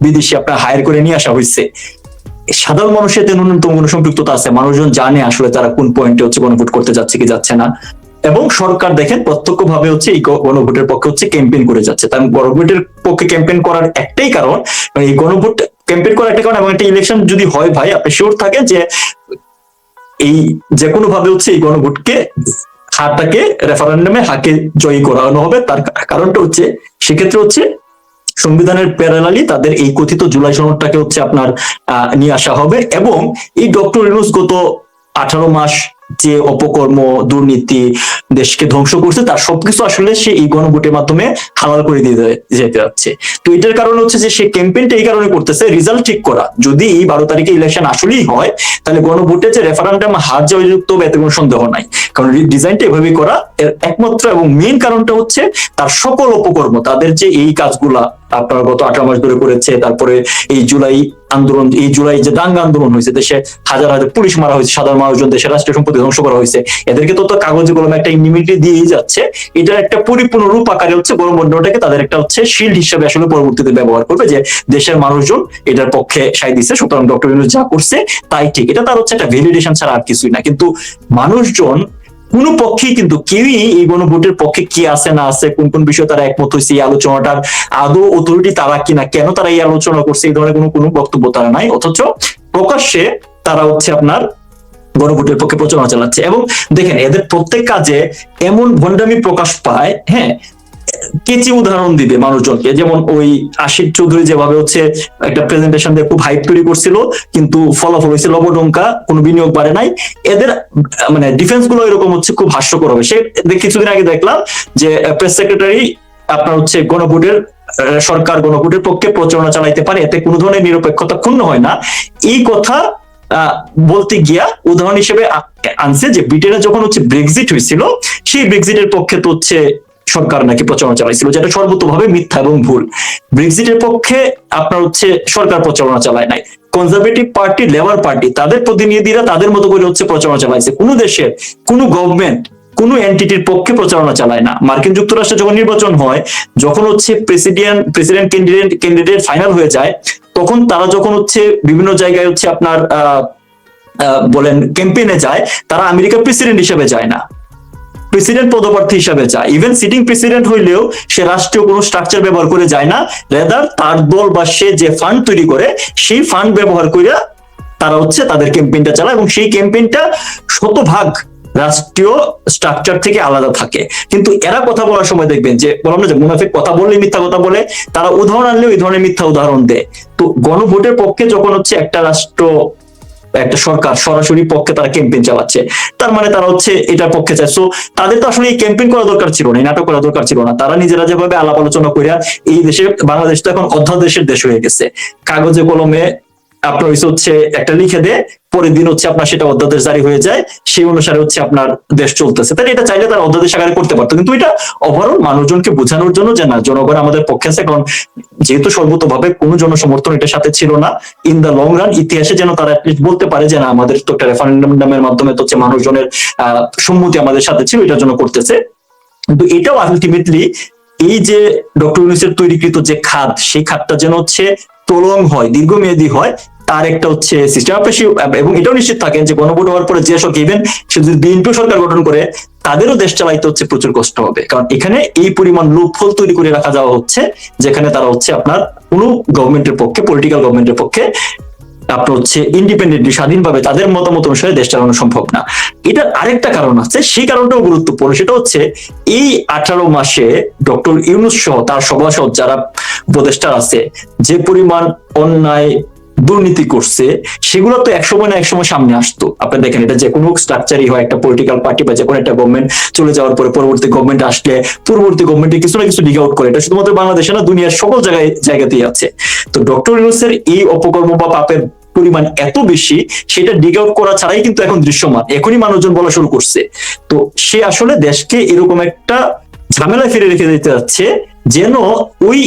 বিদেশি আপনার হায়ার করে নিয়ে আসা হয়েছে, সাধারণ মানুষের ন্যূনতম কোনো সম্পৃক্ততা আছে, মানুষজন জানে আসলে তারা কোন পয়েন্টে হচ্ছে গণভোট করতে যাচ্ছে কি যাচ্ছে না। এবং সরকার দেখেন প্রত্যক্ষ ভাবে হচ্ছে এই গণভোটের পক্ষে হচ্ছে ক্যাম্পেইন করে যাচ্ছে। তার গণভোটের পক্ষে ক্যাম্পেইন করার একটাই কারণ, মানে এই গণভোট ক্যাম্পেইন করার একটা কারণ, এবং একটা ইলেকশন যদি হয় ভাই আপনি শিওর থাকেন যে এই যে কোনো ভাবে হচ্ছে এই গণভোটকে হারটাকে রেফারেন্ডামে হাকে জয়ী করানো হবে। তার কারণটা হচ্ছে সেক্ষেত্রে হচ্ছে সংবিধানের প্যারালালি তাদের এই কথিত জুলাই সনদটাকে হচ্ছে আপনার নিয়ে আসা হবে, এবং এই ডক্টর ইউনূস গত 18 মাস যে অপকর্ম দুর্নীতি দেশকে ধ্বংস করছে তার সবকিছু আসলে সে এই গণভোটের মাধ্যমে হালাল করে দিয়ে যেতে যাচ্ছে। তো এটার কারণ হচ্ছে যে সে ক্যাম্পেইনটা এই কারণে করতেছে রেজাল্ট ঠিক করা। যদি 12 তারিখে ইলেকশন আসলেই হয় তাহলে গণভোটে যে রেফারেন্ডাম হার জয়যুক্ত হবে এতে কোনো সন্দেহ নাই, কারণ ডিজাইনটা এভাবেই করা। এর একমাত্র এবং মেইন কারণটা হচ্ছে তার সকল অপকর্ম, তাদের যে এই কাজগুলা আপনার গত 18 মাস ধরে করেছে, তারপরে এই জুলাই আন্দোলন, এই জুলাই যে দাঙ্গা আন্দোলন হয়েছে, দেশে হাজার হাজার পুলিশ মারা হয়েছে, সাধারণ মানুষজন, দেশের রাষ্ট্রীয় সম্পত্তি ধ্বংস করা হয়েছে, এদেরকে তো কাগজে কলমে একটা ইমিউনিটি দিয়েই যাচ্ছে। এটার একটা পরিপূর্ণ রূপ আকারে হচ্ছে গণভোটটাকে তাদের একটা হচ্ছে শিল্ড হিসেবে আসলে পরবর্তীতে ব্যবহার করবে, যে দেশের মানুষজন এটার পক্ষে সায় দিচ্ছে, সুতরাং ডক্টর ইউনূস যা করছে তাই ঠিক। এটা তার হচ্ছে একটা ভ্যালিডেশন ছাড়া আর কিছুই না। কিন্তু মানুষজন কোন পক্ষেই কিন্তু কেউই এই গণভোটের পক্ষে কি আছে না আছে, কোন কোন বিষয়ে তারা একমত হয়েছে, এই আলোচনাটার আদৌ অথরিটি তারা কিনা, কেন তারা এই আলোচনা করছে, এই ধরনের কোনো বক্তব্য তারা নাই। অথচ প্রকাশ্যে তারা হচ্ছে আপনার গণভোটের পক্ষে প্রচারণা চালাচ্ছে। এবং দেখেন এদের প্রত্যেক কাজে এমন ভণ্ডামি প্রকাশ পায়, হ্যাঁ, কেচি উদাহরণ দিবে মানুষজনকে। যেমন ওই আশিক চৌধুরী যেভাবে হচ্ছে একটা প্রেজেন্টেশন দিয়ে খুব হাইপ তৈরি করছিল, কিন্তু ফলাফল হয়েছে লবডঙ্কা, কোনো বিনিয়োগ বাড়ে নাই। এদের মানে ডিফেন্স গুলো এরকম হচ্ছে খুব হাস্যকর হবে। সে কিছুদিন আগে দেখলাম যে প্রেস সেক্রেটারি আপনার হচ্ছে গণভোটের সরকার গণভোটের পক্ষে প্রচারণা চালাইতে পারে, এতে কোনো ধরনের নিরপেক্ষতা ক্ষুণ্ণ হয় না। এই কথা বলতে গিয়া উদাহরণ হিসেবে আনছে যে ব্রিটেনে যখন হচ্ছে ব্রেক্সিট হয়েছিল, সেই ব্রেক্সিটের পক্ষে তো হচ্ছে সরকার নাকি প্রচারণা চালাইছিল, যেটা সর্বতভাবে মিথ্যা এবং ভুল। ব্রেক্সিটের পক্ষে আপনার হচ্ছে সরকার প্রচারণা চালায় নাই, কনজারভেটিভ পার্টি, লেবার পার্টি তাদের প্রতিনিধিরা তাদের মতো করে হচ্ছে প্রচারণা চালাইছে। কোনো দেশের কোনো গভর্নমেন্ট কোনো এন্টিটির পক্ষে প্রচারণা চালায় না। মার্কিন যুক্তরাষ্ট্রে যখন নির্বাচন হয়, যখন হচ্ছে প্রেসিডেন্ট ক্যান্ডিডেট ফাইনাল হয়ে যায়, তখন তারা যখন হচ্ছে বিভিন্ন জায়গায় হচ্ছে আপনার বলেন ক্যাম্পেইনে যায়, তারা আমেরিকার প্রেসিডেন্ট হিসেবে যায় না, প্রেসিডেন্ট পদপ্রার্থী হিসাবে যায়। ইভেন সিটিং প্রেসিডেন্ট হইলেও সে রাষ্ট্রীয় কোনো স্ট্রাকচার ব্যবহার করে যায় না, রেদার তার দল বা সে যে ফান্ড তৈরি করে সেই ফান্ড ব্যবহার করে তারা হচ্ছে তাদের ক্যাম্পেইনটা চালায়, এবং সেই ক্যাম্পেইনটা শতভাগ রাষ্ট্রীয় স্ট্রাকচার থেকে আলাদা থাকে। কিন্তু এরা কথা বলার সময় দেখবেন যে বললাম না যে মুনাফিক কথা বললে মিথ্যা কথা বলে, তারা উদাহরণ আনলেও এই ধরনের মিথ্যা উদাহরণ দেয়। তো গণভোটের পক্ষে যখন হচ্ছে একটা রাষ্ট্র একটা সরকার সরাসরি পক্ষে তারা ক্যাম্পেইন চালাচ্ছে, তার মানে তারা হচ্ছে এটার পক্ষে চায়। সো তাদের তো আসলে এই ক্যাম্পেইন করা দরকার ছিল না, এই নাটক করা দরকার ছিল না। তারা নিজেরা যেভাবে আলাপ আলোচনা করিয়া, এই দেশে বাংলাদেশ তো এখন অধ্যাদেশের দেশ হয়ে গেছে, কাগজে কলমে আপনার হচ্ছে একটা লিখে দেয়, পরের দিন হচ্ছে আপনার সেটা অধ্যাদেশ জারি হয়ে যায়, সেই অনুসারে হচ্ছে আপনার দেশ চলতেছে। তাই এটা চাইলে তারা অধ্যাদেশ আকারে করতে পারতো, কিন্তু এটা ওভারঅল মানুষজনকে বোঝানোর জন্য যে না, জনগণ আমাদের পক্ষে আছে। কারণ যেহেতু সর্বতভাবে কোনো জনসমর্থন এটার সাথে ছিল না, ইন দা লং রান ইতিহাসে যেন তারা বলতে পারে যে না, আমাদের তো একটা রেফারেন্ডামের মাধ্যমে তো হচ্ছে মানুষজনের সম্মতি আমাদের সাথে ছিল, এটার জন্য করতেছে। কিন্তু এটাও আলটিমেটলি এই যে ডক্টর ইউনূসের তৈরিকৃত যে খাত, সেই খাতটা যেন হচ্ছে প্রলং হয়, দীর্ঘমেয়াদী হয়, তার একটা হচ্ছে সিস্টেম। এবং এটাও নিশ্চিত থাকেন যে গণভোট হওয়ার পরে যে সরকার, ইভেন সে যদি বিএনপি সরকার গঠন করে, তাদেরও দেশ চালাইতে হচ্ছে প্রচুর কষ্ট হবে। কারণ এখানে এই পরিমাণ লুপহোল তৈরি করে রাখা যাওয়া হচ্ছে, যেখানে তারা হচ্ছে আপনার কোনো গভর্নমেন্টের পক্ষে, পলিটিক্যাল গভর্নমেন্টের পক্ষে আপনার হচ্ছে ইন্ডিপেন্ডেন্টলি স্বাধীনভাবে তাদের মতামত অনুসারে দেশ চালানো সম্ভব না। এটার আরেকটা কারণ আছে, সেই কারণটাও গুরুত্বপূর্ণ। সেটা হচ্ছে এই 18 মাসে ডক্টর ইউনূস সহ তার সভাসদ যারা উপদেষ্টা আছে, যে পরিমাণ অন্যায় দুর্নীতি করছে, সেগুলো তো একসময় না একসময় সামনে আসতো। আপনি দেখেন, এটা যে কোনো স্ট্রাকচারই হয়, একটা পলিটিক্যাল পার্টি বা যে কোনো একটা গভর্নমেন্ট চলে যাওয়ার পরে পরবর্তী গভর্নমেন্ট আসলে পূর্ববর্তী গভর্নমেন্টে কিছু না কিছু ডিগ আউট করে। এটা শুধুমাত্র বাংলাদেশে না, দুনিয়ার সকল জায়গাতেই আছে। তো ডক্টর ইউনূসের এই অপকর্ম বা পাপের পরিমাণ এত বেশি, সেটা ডিগ আউট করা ছাড়াই কিন্তু এখন দৃশ্যমান, এখনই মানুষজন বলা শুরু করছে। তো সে আসলে দেশকে এরকম একটা ঝামেলায় ফিরে রেখে দিতে যাচ্ছে, যেন ওই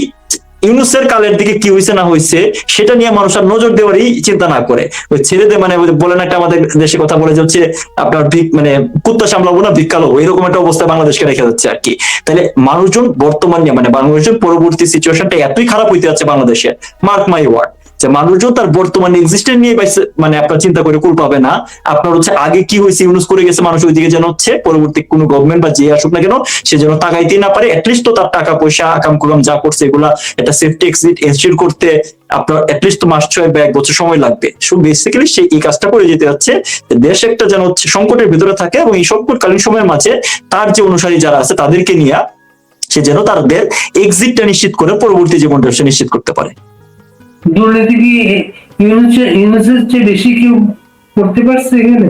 ইউনুসের কালের দিকে কি হয়েছে না হয়েছে সেটা নিয়ে মানুষ আর নজর দেওয়ারই চিন্তা না করে, ওই ছেড়ে দে, মানে বলেন একটা আমাদের দেশে কথা বলে যাচ্ছে আপনার মানে কুত্তা সামলাবো না ভিক্ষা লবো, এরকম একটা অবস্থা বাংলাদেশকে রেখে যাচ্ছে আর কি। তাহলে মানুষজন বর্তমান নিয়ে মানে বাংলাদেশের পরবর্তী সিচুয়েশনটা এতই খারাপ হইতে যাচ্ছে বাংলাদেশে, মার্ক মাই ওয়ার্ড, যে মানুষজন তার বর্তমান এক্সিস্টেন্স নিয়ে মানে আপনার চিন্তা করে কুল পাবে না। আপনার হচ্ছে আগে কি হয়েছে, ইউনুস করে গেছে, মানুষ ওইদিকে যেন হচ্ছে পরবর্তী কোন গভর্নমেন্ট বা যে আসুক না কেন সে যেন তাকাইতেই না পারে, এটলিস্ট তো তার টাকা পয়সা আকাম কুকাম যা করছে এগুলা একটা সেফটি এক্সিট এনশিওর করতে আপনার এটলিস্ট তো মাস 6 বা 1 বছর সময় লাগবে। সো বেসিক্যালি সে এই কাজটা করে যেতে যাচ্ছে, দেশ একটা যেন হচ্ছে সংকটের ভিতরে থাকে, এবং এই সংকটকালীন সময়ের মাঝে তার যে অনুসারী যারা আছে তাদেরকে নিয়ে সে যেন তাদের এক্সিটটা নিশ্চিত করে পরবর্তী জীবনটা সে নিশ্চিত করতে পারে। দুর্নীতি কি ইউনুসের চেয়ে বেশি কেউ করতে পারছে এখানে?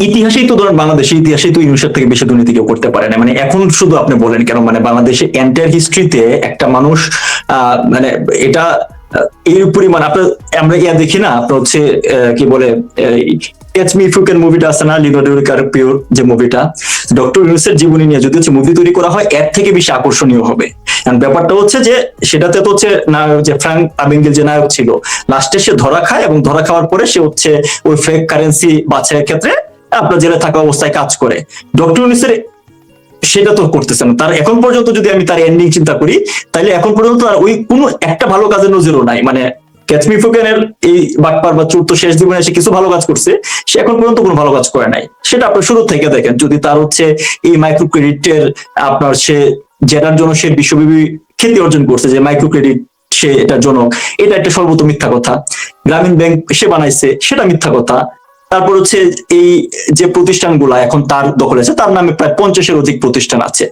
ইতিহাসেই তো ধরেন বাংলাদেশের ইতিহাসেই তো ইউনুসের থেকে বেশি দুর্নীতি কেউ করতে পারে না, মানে এখন শুধু আপনি বলেন কেন, মানে বাংলাদেশের এন্টায়ার হিস্ট্রিতে একটা মানুষ মানে এটা এর পরিমাণ আপনার আমরা ইয়া দেখি না, আপনার হচ্ছে কি বলে catch me if you can মুভিটা আছে না, লিওনার্দো ডিক্যাপ্রিও যে মুভিটা, ডক্টর ইউনুসের জীবনী নিয়ে যদি হচ্ছে মুভি তৈরি করা হয় এর থেকে বেশি আকর্ষণীয় হবে। ব্যাপারটা হচ্ছে যে সেটাতে তো হচ্ছে নায়ক যে ফ্র্যাঙ্ক আবেঙ্গেল যে নায়ক ছিল, লাস্টে সে ধরা খায়, এবং ধরা খাওয়ার পরে সে হচ্ছে ওই ফেক কারেন্সি বাছাইয়ের ক্ষেত্রে আপনার জেলে থাকা অবস্থায় কাজ করে। ডক্টর ইউনুসের সেটা তো করতেছে না, তার এখন পর্যন্ত যদি আমি তার এন্ডিং চিন্তা করি তাহলে এখন পর্যন্ত আর ওই কোনো একটা ভালো কাজের নজিরও নাই। মানে ক্যাচমি ফুকেনের এই বাটপার বা চোর তো শেষ জীবনে এসে কিছু ভালো কাজ করছে, সে এখন পর্যন্ত কোনো ভালো কাজ করে নাই। সেটা আপনার শুরু থেকে দেখেন, যদি তার হচ্ছে এই মাইক্রো ক্রেডিটের আপনার সে যেটার জন্য সে বিশ্বব্যাপী খ্যাতি অর্জন করছে যে মাইক্রো ক্রেডিট সে এটার জনক, এটা একটা সর্বত মিথ্যা কথা। গ্রামীণ ব্যাংক সে বানাইছে সেটা মিথ্যা কথা। তারপর হচ্ছে এই যে প্রতিষ্ঠানগুলা এখন তার দখলে আছে, তার নামে প্রায় 50-এর অধিক প্রতিষ্ঠান আছে,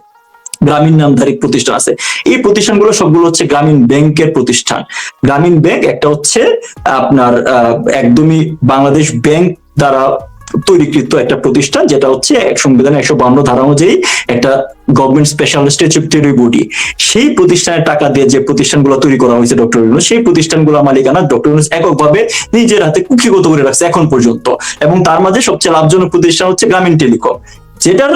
গ্রামীণ নামধারী প্রতিষ্ঠান আছে। এই প্রতিষ্ঠানগুলো সবগুলো হচ্ছে গ্রামীণ ব্যাংকের প্রতিষ্ঠান। গ্রামীণ ব্যাংক একটা হচ্ছে আপনার একদমই বাংলাদেশ ব্যাংক দ্বারা তৈরিকৃত একটা প্রতিষ্ঠান, যেটা হচ্ছে সংবিধানের 152 ধারা অনুযায়ী একটা গভর্নমেন্ট স্পেশাল স্ট্যাচুটরি বডি। সেই প্রতিষ্ঠানের টাকা দিয়ে যে প্রতিষ্ঠানগুলো তৈরি করা হয়েছে ডক্টর ইউনূস, সেই প্রতিষ্ঠানগুলো মালিকানা ডক্টর ইউনূস এককভাবে নিজের হাতে কুক্ষিগত করে রাখছে এখন পর্যন্ত। এবং তার মাঝে সবচেয়ে লাভজনক প্রতিষ্ঠান হচ্ছে গ্রামীণ টেলিকম, যেটার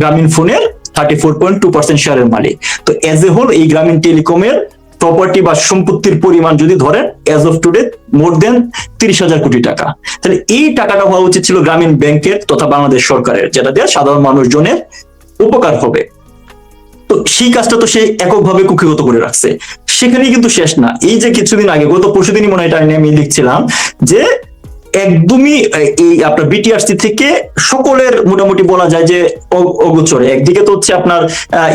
গ্রামীণ ফোনের 34.2% শেয়ারের মালিক। তো এজ এ হোল এই গ্রামীণ টেলিকমের প্রপার্টি বা সম্পত্তির পরিমাণ যদি ধরেন এজ অফ টুডে মোর দেন 30,000 কোটি টাকা। তাহলে এই টাকাটা হওয়া উচিত ছিল গ্রামীণ ব্যাংকের তথা বাংলাদেশ সরকারের, যেটা দিয়ে সাধারণ মানুষজনের উপকার হবে। তো সেই কাজটা তো সে এককভাবে কুক্ষিগত করে রাখছে। সেখানেই কিন্তু শেষ না, এই যে কিছুদিন আগে গত পরশুদিনই মনে হয় এটা আমি লিখছিলাম যে একদমই এই আপনার বিটিআরসি থেকে সকলের মোটামুটি বলা যায় যে অগোচরে। একদিকে তো হচ্ছে আপনার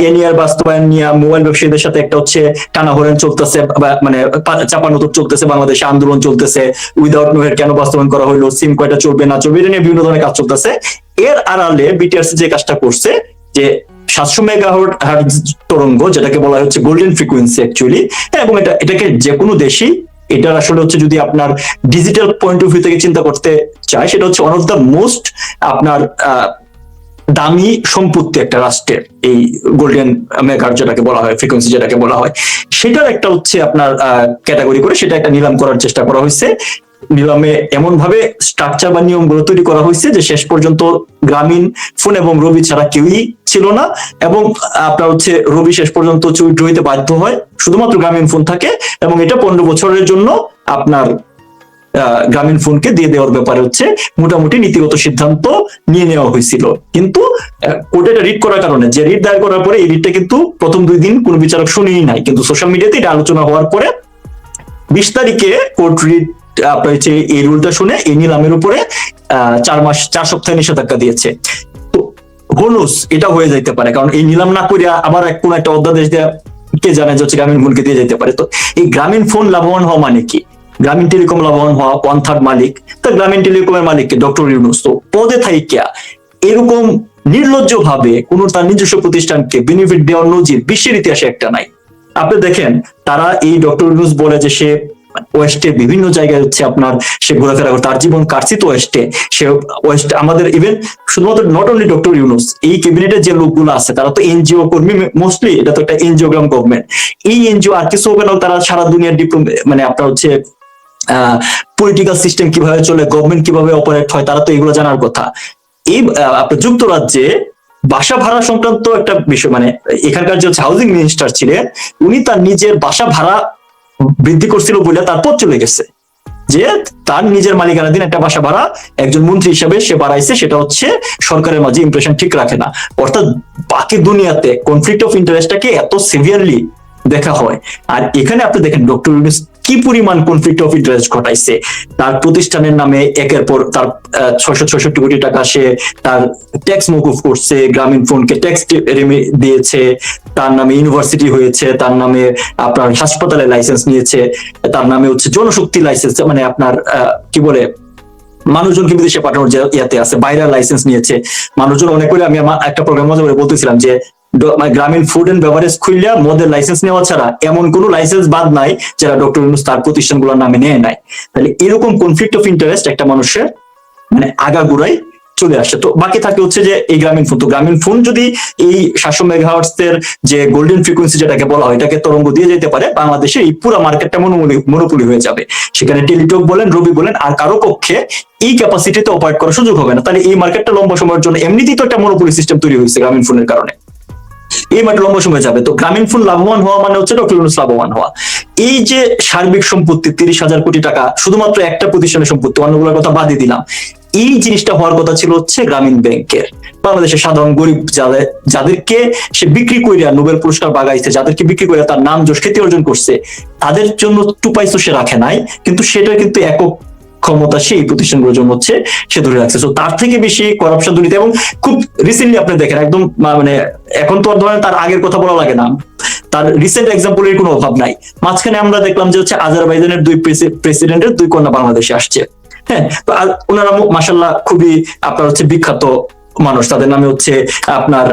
এনইআর বাস্তবায়ন নিয়ে মোবাইল ব্যবসায়ীদের সাথে একটা হচ্ছে টানাহরেন চলতেছে, মানে চাপানোতর চলতেছে, বাংলাদেশে আন্দোলন চলতেছে, উইদাউট নোয়ের কেন বাস্তবায়ন করা হলো, সিম কয়টা চলবে না চলবে, এটা নিয়ে বিভিন্ন ধরনের কাজ চলতেছে। এর আড়ালে বিটিআরসি যে কাজটা করছে যে 700 মেগাহার্টজ তরঙ্গ, যেটাকে বলা হচ্ছে গোল্ডেন ফ্রিকোয়েন্সি অ্যাকচুয়ালি, এবং এটাকে যে কোনো দেশই এটার আসলে হচ্ছে যদি আপনার ডিজিটাল পয়েন্ট অফ ভিউ থেকে চিন্তা করতে চায়, সেটা হচ্ছে ওয়ান অফ দ্য মোস্ট আপনার দামি সম্পত্তি একটা রাষ্ট্রের, এই গোল্ডেন মেগাহার্টজ যেটাকে বলা হয়, ফ্রিকোয়েন্সি যেটাকে বলা হয়, সেটার একটা হচ্ছে আপনার ক্যাটাগরি করে সেটা একটা নিলাম করার চেষ্টা করা হয়েছে। নিলামে এমন ভাবে স্ট্রাকচার বা নিয়মগুলো তৈরি করা হয়েছে যে শেষ পর্যন্ত গ্রামীণ ফোন এবং রবি ছাড়া কেউই ছিল না, এবং আপনার হচ্ছে রবি শেষ পর্যন্ত উইথড্র হইতে বাধ্য হয়, শুধুমাত্র গ্রামীণ ফোন থাকে, এবং এটা 15 বছরের জন্য আপনার গ্রামীণ ফোনকে দিয়ে দেওয়ার ব্যাপারে হচ্ছে মোটামুটি নীতিগত সিদ্ধান্ত নিয়ে নেওয়া হয়েছিল। কিন্তু কোর্টে এটা রিট করার কারণে, যে রিট দায়ের করার পরে এই রিটটা কিন্তু প্রথম 2 দিন কোনো বিচারক শুনেই নাই, কিন্তু সোশ্যাল মিডিয়াতে এটা আলোচনা হওয়ার পরে 20 তারিখে কোর্ট রিট আপনার হচ্ছে এই রুলটা শুনে এই নিলামের উপরে 4 সপ্তাহ নিষেধাজ্ঞা দিয়েছে। তো হোনোস এটা হয়ে যাইতে পারে, কারণ এই নিলাম না করে আবার কোন একটা অধ্যাদেশ দেওয়া কে জানে যে হচ্ছে গ্রামীণ ফোনকে দিয়ে যেতে পারে। তো এই গ্রামীণ ফোন লাভবান হওয়া মানে কি, গ্রামীণ টেলিকম লাভবান হওয়া 1/3 মালিক, তো গ্রামীণ টেলিকমের মালিককে ডক্টর ইউনূস। তো পদে থাইকা এরকম নির্লজ্জ ভাবে কোন তার নিজস্ব প্রতিষ্ঠানকে বেনিফিট দেওয়ার নজির বিশ্বের ইতিহাসে একটা নাই। আপনি দেখেন তারা এই ডক্টর ইউনূস বলে যে সে ওয়েস্টে বিভিন্ন জায়গায় হচ্ছে আপনার সে ঘোরাফেরা করে, তার জীবন কাটছে তো ওয়েস্টে, সে ওয়েস্ট আমাদের ইভেন শুধুমাত্র নট অনলি ডক্টর ইউনূস, এই ক্যাবিনেটের যে লোকগুলো আছে তারা তো এনজিও কর্মী মোস্টলি, এটা তো একটা এনজিওগ্রাম গভর্নমেন্ট। এই এনজিও আর কিছু হবে না, তারা সারা দুনিয়ার মানে আপনার হচ্ছে পলিটিক্যাল সিস্টেম কিভাবে চলে, গভর্নমেন্ট কিভাবে অপারেট হয়, তারা তো এগুলো জানার কথা। এই আপনার যুক্তরাজ্যে বাসা ভাড়া সংক্রান্ত একটা বিষয়, মানে এখানকার যে হাউজিং মিনিস্টার ছিলেন, উনি তার নিজের বাসা ভাড়া বৃদ্ধি করছিল বলে তার পথ চলে গেছে, যে তার নিজের মালিকানাধীন একটা বাসা ভাড়া একজন মন্ত্রী হিসেবে সে বাড়াইছে, সেটা হচ্ছে সরকারের মাঝে ইমপ্রেশন ঠিক রাখে না। অর্থাৎ বাকি দুনিয়াতে কনফ্লিক্ট অফ ইন্টারেস্টটাকে এত সিভিয়ারলি দেখা হয়, আর এখানে আপনি দেখেন ডক্টর ইউনূস কি পরিমাণ কনফ্লিক্ট অফ ইন্টারেস্ট ঘটাইছে। তার প্রতিষ্ঠানের নামে একের পর তার 666 কোটি টাকা সে তার ট্যাক্স মকুফ করছে, গ্রামীণ ফোনকে ট্যাক্স দিয়েছে, তার নামে ইউনিভার্সিটি হয়েছে, তার নামে আপনার হাসপাতালের লাইসেন্স নিয়েছে, তার নামে হচ্ছে জনশক্তি লাইসেন্স, মানে আপনার কি বলে মানুষজনকে বিদেশে পাঠানোর যে ইয়াতে আছে, বাইরের লাইসেন্স নিয়েছে। মানুষজন অনেক করে, আমি একটা প্রোগ্রাম মজা করে বলতেছিলাম যে গ্রামীণ ফুড এন্ড বেভারেজ খুললে মদের লাইসেন্স নেওয়া ছাড়া এমন কোন লাইসেন্স বাদ নাই যারা ডক্টর ইউনূস তার প্রতিষ্ঠানগুলোর নামে নেয় নাই। তাহলে এরকম কনফ্লিক্ট অফ ইন্টারেস্ট একটা মানুষের মানে আগাগোড়াই চলে আসে। তো বাকি থাকে হচ্ছে যে এই গ্রামীণ ফোন, তো গ্রামীণ ফোন যদি এই 700 মেগাহার্টজ এর যে গোল্ডেন ফ্রিকোয়েন্সি যেটাকে বলা হয়, এটাকে তরঙ্গ দিয়ে যেতে পারে, বাংলাদেশে এই পুরো মার্কেটটা মনোপলি হয়ে যাবে। সেখানে টেলিটক বলেন, রবি বলেন, আর কারো পক্ষে এই ক্যাপাসিটিতে অপারেট করার সুযোগ হবে না। তাহলে এই মার্কেটটা লম্বা সময়ের জন্য এমনিতেই তো একটা মনোপলি সিস্টেম তৈরি হয়েছে গ্রামীণ ফোনের কারণে, এই মার্কেট লম্বা সময় যাবে। তো গ্রামীণ ফোন লাভবান হওয়া মানে হচ্ছে ডক্টর ইউনূস লাভবান হওয়া। এই যে সার্বিক সম্পত্তি 30,000 কোটি টাকা শুধুমাত্র একটা প্রতিষ্ঠানের সম্পত্তি, অন্যগুলোর কথা বাদই দিলাম, এই জিনিসটা হওয়ার কথা ছিল হচ্ছে গ্রামীণ ব্যাংকের। বাংলাদেশের সাধারণ গরিব যাদেরকে সে বিক্রি করিয়া নোবেল পুরস্কার বাগাইছে, যাদেরকে বিক্রি করে তার নাম যশ খ্যাতি অর্জন করছে, তাদের জন্য 2 পয়সা সে রাখে নাই, কিন্তু সেটা কিন্তু একক ক্ষমতা সেই প্রতিষ্ঠানগুলোর জন্য হচ্ছে সে ধরে রাখছে। তো তার থেকে বেশি করাপশন, দুর্নীতি, এবং খুব রিসেন্টলি আপনি দেখেন একদম মানে এখন তো ধরেন তার আগের কথা বলা লাগে না, তার রিসেন্ট এক্সাম্পলের কোনো অভাব নাই। মাঝখানে আমরা দেখলাম যে হচ্ছে আজারবাইজানের 2 প্রেসিডেন্টের 2 কন্যা বাংলাদেশে আসছে। হ্যাঁ, তো ওনারা মাশাআল্লাহ খুবই আপনার হচ্ছে বিখ্যাত মানুষ, তাদের নামে হচ্ছে আপনার